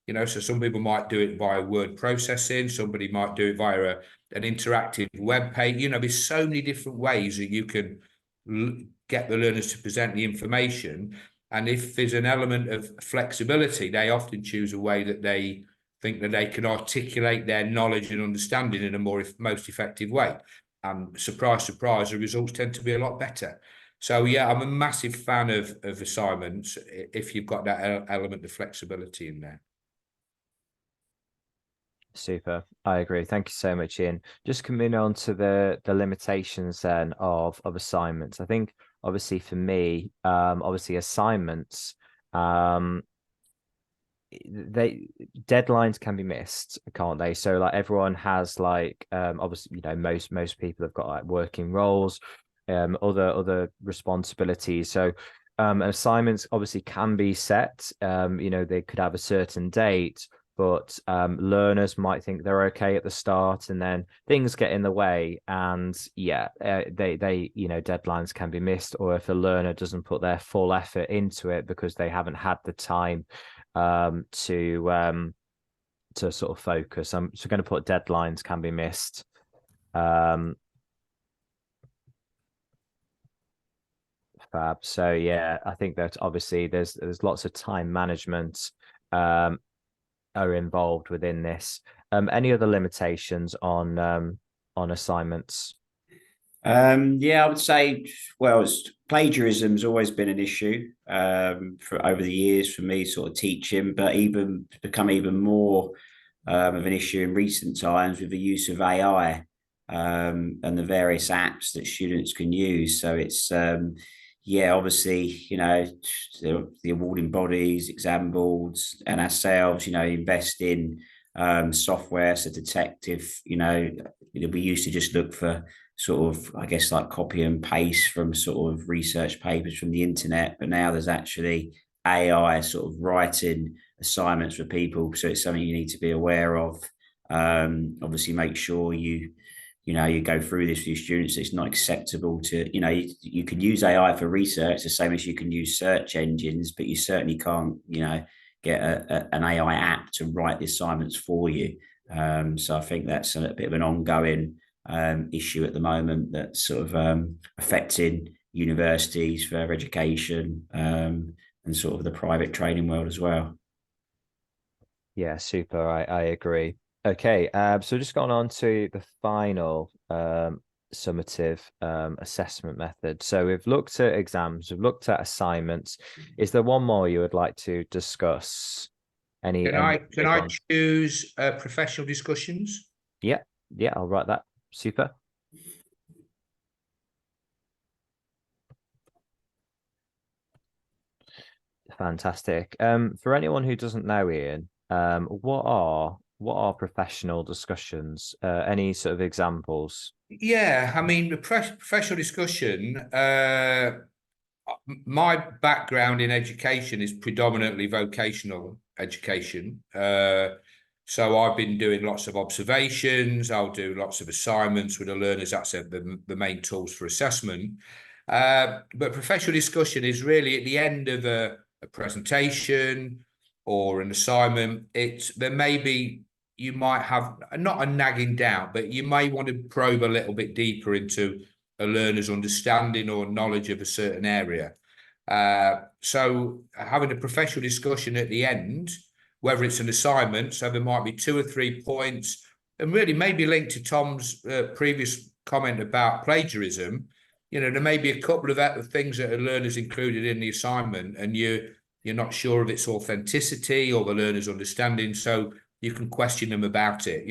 Speaker 3: so some people might do it via word processing, somebody might do it via an interactive web page. There's so many different ways that you can get the learners to present the information. And if there's an element of flexibility, they often choose a way that they think that they can articulate their knowledge and understanding in a most effective way. And surprise, surprise, the results tend to be a lot better. So yeah, I'm a massive fan of assignments if you've got that element of flexibility in there.
Speaker 1: Super. I agree. Thank you so much, Ian. Just coming on to the limitations then of assignments. I think obviously for me, obviously assignments, deadlines can be missed, can't they? So like everyone has like obviously most people have got like working roles, other responsibilities. So assignments obviously can be set. They could have a certain date, but learners might think they're okay at the start, and then things get in the way, and deadlines can be missed, or if a learner doesn't put their full effort into it because they haven't had the time to sort of focus. I'm going to put deadlines can be missed. Fab. So yeah, I think that obviously there's lots of time management are involved within this. Any other limitations on assignments?
Speaker 2: Yeah, I would say, well, plagiarism's always been an issue for over the years for me, sort of teaching, but even become even more of an issue in recent times with the use of AI and the various apps that students can use. So it's yeah, obviously, the awarding bodies, exam boards, and ourselves, invest in software to detect if, we used to just look for sort of, I guess, like copy and paste from sort of research papers from the internet, but now there's actually AI sort of writing assignments for people. So it's something you need to be aware of. Obviously, make sure you go through this with your students. It's not acceptable to, you can use AI for research the same as you can use search engines, but you certainly can't, get an AI app to write the assignments for you. So I think that's a bit of an ongoing issue at the moment that's sort of affecting universities, further education, and sort of the private training world as well.
Speaker 1: Yeah, super. I agree. Okay, so just going on to the final summative assessment method. So we've looked at exams, we've looked at assignments. Is there one more you would like to discuss?
Speaker 3: Can I choose professional discussions?
Speaker 1: Yeah, I'll write that. Super. Fantastic. For anyone who doesn't know, Ian, what are professional discussions? Any sort of examples?
Speaker 3: Yeah, I mean, the professional discussion, my background in education is predominantly vocational education. So I've been doing lots of observations. I'll do lots of assignments with the learners. That's the main tools for assessment. But professional discussion is really at the end of a presentation or an assignment. There may be, you might have not a nagging doubt, but you may want to probe a little bit deeper into a learner's understanding or knowledge of a certain area. So having a professional discussion at the end, whether it's an assignment, so there might be 2 or 3 points, and really maybe linked to Tom's previous comment about plagiarism. There may be a couple of things that a learner's included in the assignment, and you're not sure of its authenticity or the learner's understanding, so you can question them about it.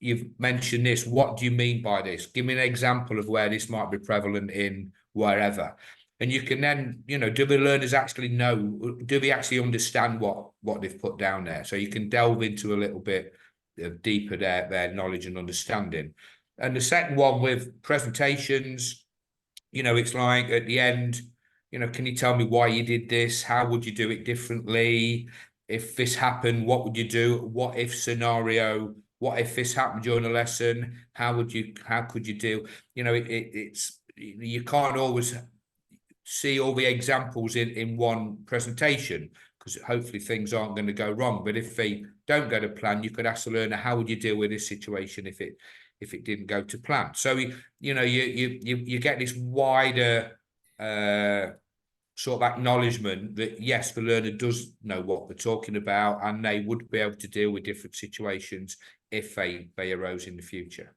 Speaker 3: You've mentioned this. What do you mean by this? Give me an example of where this might be prevalent in wherever. And you can then, do the learners actually know? Do they actually understand what they've put down there? So you can delve into a little bit deeper their knowledge and understanding. And the second one with presentations, it's like at the end, can you tell me why you did this? How would you do it differently? If this happened, what would you do? What if scenario? What if this happened during a lesson? How could you do? You can't always see all the examples in one presentation, because hopefully things aren't going to go wrong. But if they don't go to plan, you could ask the learner, how would you deal with this situation if it didn't go to plan? So you get this wider sort of acknowledgement that yes, the learner does know what they're talking about, and they would be able to deal with different situations if they arose in the future.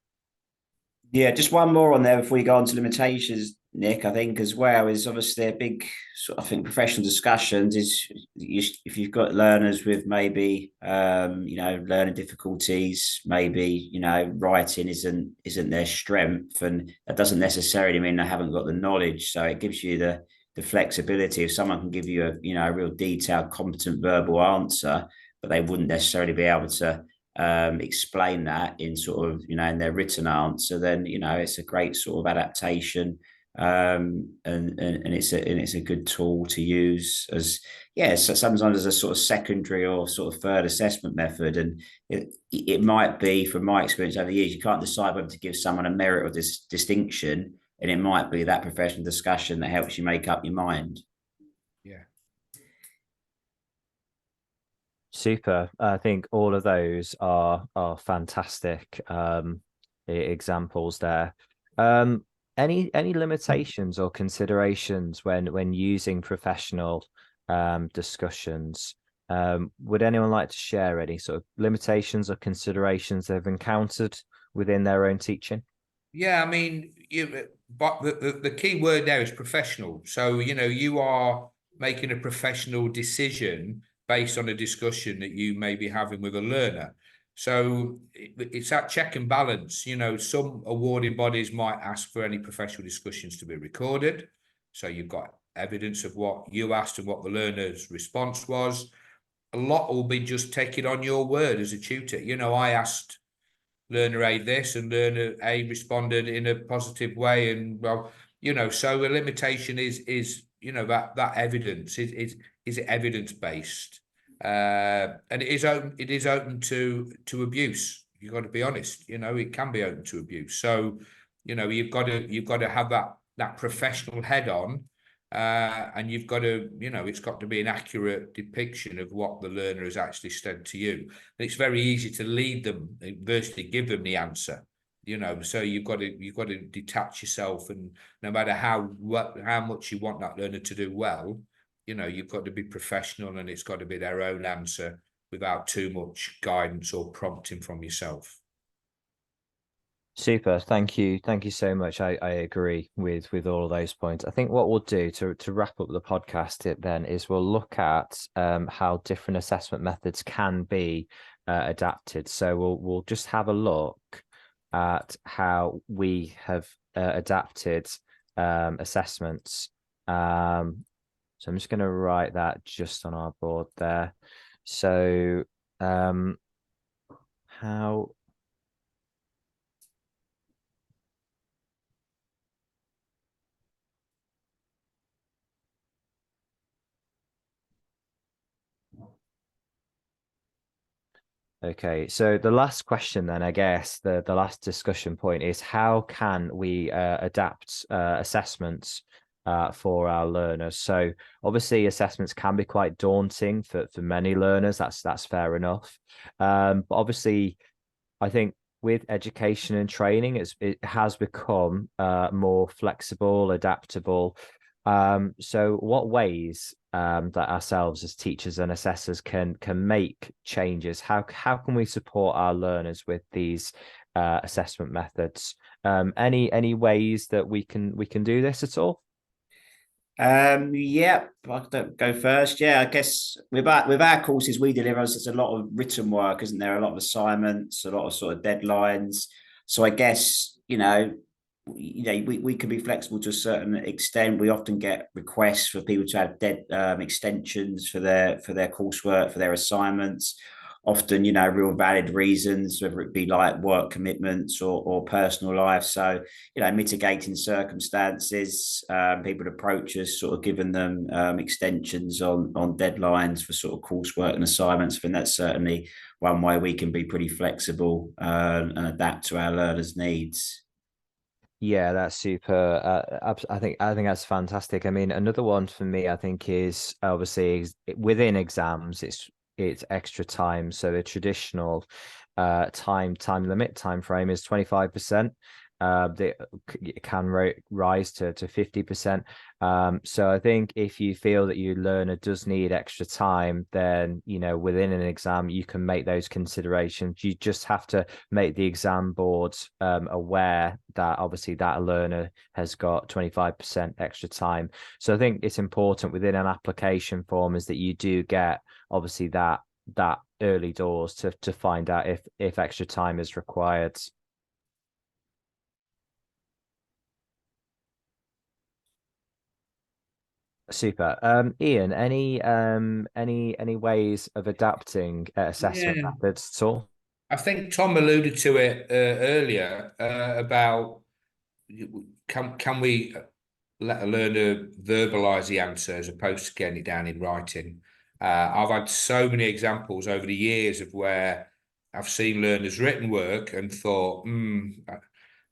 Speaker 2: Yeah, just one more on there before you go on to limitations, Nick. I think as well is obviously a big sort of, I think, professional discussions is if you've got learners with maybe learning difficulties, maybe writing isn't their strength, and that doesn't necessarily mean they haven't got the knowledge. So it gives you the flexibility. If someone can give you a real detailed, competent verbal answer, but they wouldn't necessarily be able to explain that in sort of in their written answer, then it's a great sort of adaptation and it's a good tool to use as, yeah, so sometimes as a sort of secondary or sort of third assessment method. And it might be, from my experience over the years, you can't decide whether to give someone a merit or this distinction, and it might be that professional discussion that helps you make up your mind.
Speaker 3: Yeah.
Speaker 1: Super. I think all of those are fantastic examples there. Any limitations or considerations when using professional discussions? Would anyone like to share any sort of limitations or considerations they've encountered within their own teaching?
Speaker 3: Yeah, I mean, but the key word there is professional. So, you are making a professional decision based on a discussion that you may be having with a learner. So it's that check and balance. Some awarding bodies might ask for any professional discussions to be recorded. So you've got evidence of what you asked and what the learner's response was. A lot will be just take it on your word as a tutor. I asked learner A this, and learner A responded in a positive way. And so a limitation is that evidence is it evidence based, and it is open to abuse. You've got to be honest. It can be open to abuse. So you've got to have that professional head on. And you've got to, it's got to be an accurate depiction of what the learner has actually said to you. And it's very easy to lead them, virtually give them the answer, so you've got to detach yourself, and no matter how much you want that learner to do well, you've got to be professional, and it's got to be their own answer without too much guidance or prompting from yourself.
Speaker 1: Super. Thank you. Thank you so much. I agree with all of those points. I think what we'll do to wrap up the podcast then is we'll look at how different assessment methods can be adapted. So we'll just have a look at how we have adapted assessments. So I'm just going to write that just on our board there. So how Okay, so the last question then, I guess, the last discussion point is how can we adapt assessments for our learners? So obviously assessments can be quite daunting for many learners. That's fair enough. But obviously, I think with education and training, it has become more flexible, adaptable. So what ways that ourselves as teachers and assessors can make changes? How can we support our learners with these assessment methods? Any ways that we can do this at all?
Speaker 2: Yeah, I'll go first. Yeah, I guess with our courses we deliver, there's a lot of written work, isn't there? A lot of assignments, a lot of sort of deadlines. So I guess we can be flexible to a certain extent. We often get requests for people to have extensions for their coursework, for their assignments. Often, real valid reasons, whether it be like work commitments or personal life. So, mitigating circumstances, people would approach us, sort of giving them extensions on deadlines for sort of coursework and assignments. I think that's certainly one way we can be pretty flexible and adapt to our learners' needs.
Speaker 1: Yeah, that's super. I think that's fantastic. I mean, another one for me, I think, is obviously within exams, it's extra time. So the traditional time limit time frame is 25%. It can rise to 50%. So I think if you feel that your learner does need extra time, then within an exam you can make those considerations. You just have to make the exam board aware that obviously that learner has got 25% extra time. So I think it's important within an application form is that you do get obviously that early doors to find out if extra time is required. Super. Ian, any ways of adapting assessment
Speaker 3: Yeah.
Speaker 1: methods at all?
Speaker 3: I think Tom alluded to it earlier about can we let a learner verbalise the answer as opposed to getting it down in writing. I've had so many examples over the years of where I've seen learners' written work and thought, I'm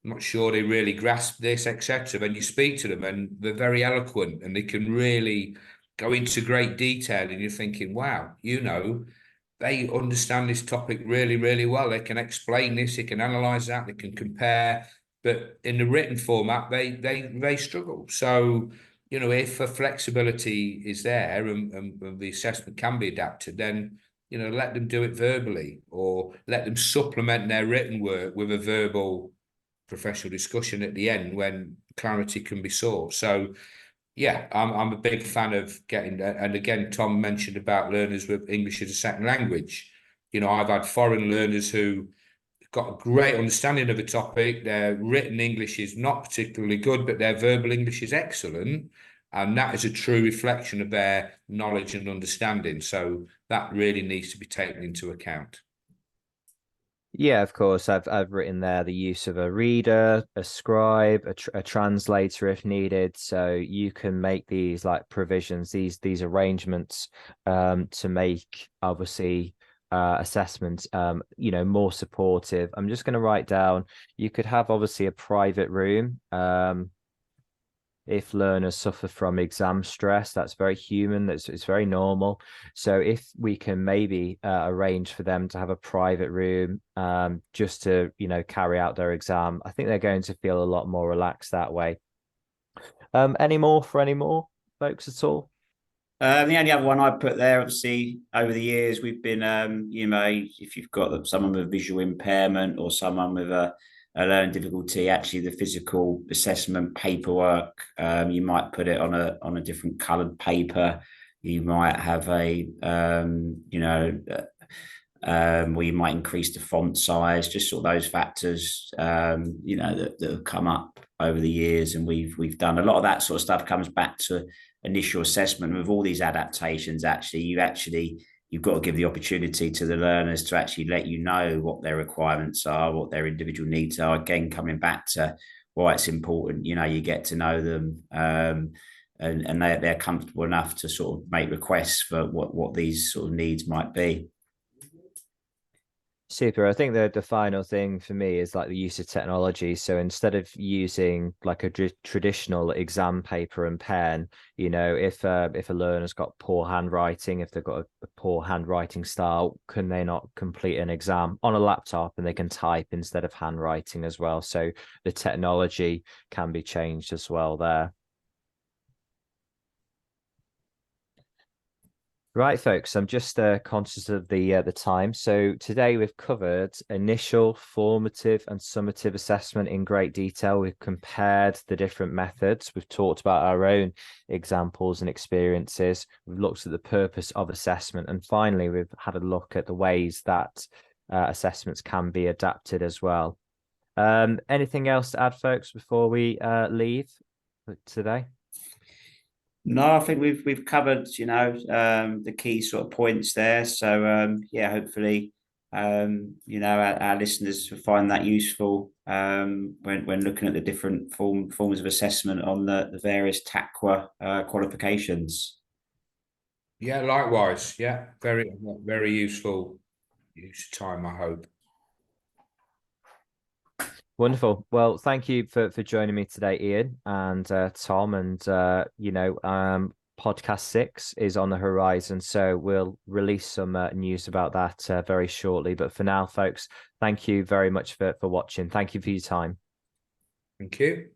Speaker 3: not sure they really grasp this, etc. When you speak to them and they're very eloquent and they can really go into great detail, and you're thinking, wow, they understand this topic really, really well. They can explain this, they can analyse that, they can compare. But in the written format, they struggle. So, if a flexibility is there and the assessment can be adapted, then let them do it verbally, or let them supplement their written work with a verbal professional discussion at the end when clarity can be sought. So, yeah, I'm a big fan of getting that. And again, Tom mentioned about learners with English as a second language. I've had foreign learners who got a great understanding of a topic. Their written English is not particularly good, but their verbal English is excellent. And that is a true reflection of their knowledge and understanding. So that really needs to be taken into account.
Speaker 1: Yeah, of course. I've written there the use of a reader, a scribe, a translator if needed. So you can make these like provisions, these arrangements to make obviously assessments more supportive. I'm just going to write down, you could have obviously a private room if learners suffer from exam stress. That's very human, it's very normal. So if we can maybe arrange for them to have a private room just to carry out their exam, I think they're going to feel a lot more relaxed that way. Any more folks at all?
Speaker 2: The only other one I put there, obviously, over the years, we've been, if you've got someone with visual impairment or someone with a learning difficulty, actually the physical assessment paperwork, you might put it on a different coloured paper. You might have where you might increase the font size, just sort of those factors, that have come up over the years, and we've done a lot of that sort of stuff. Comes back to initial assessment. With all these adaptations, you've got to give the opportunity to the learners to actually let you know what their requirements are, what their individual needs are. Again, coming back to why it's important, you get to know them, and they're comfortable enough to sort of make requests for what these sort of needs might be.
Speaker 1: Super. I think the final thing for me is like the use of technology. So instead of using like a traditional exam paper and pen, if a learner's got poor handwriting, if they've got a poor handwriting style, can they not complete an exam on a laptop and they can type instead of handwriting as well? So the technology can be changed as well there. Right, folks, I'm just conscious of the time. So today we've covered initial, formative and summative assessment in great detail. We've compared the different methods. We've talked about our own examples and experiences. We've looked at the purpose of assessment. And finally, we've had a look at the ways that assessments can be adapted as well. Anything else to add, folks, before we leave today?
Speaker 2: No, I think we've covered, the key sort of points there. So hopefully, our listeners will find that useful when looking at the different forms of assessment on the various TAQA qualifications.
Speaker 3: Yeah, likewise. Yeah, very, very useful use of time, I hope.
Speaker 1: Wonderful. Well, thank you for joining me today, Ian and Tom. And podcast 6 is on the horizon, so we'll release some news about that very shortly. But for now, folks, thank you very much for watching. Thank you for your time.
Speaker 3: Thank you.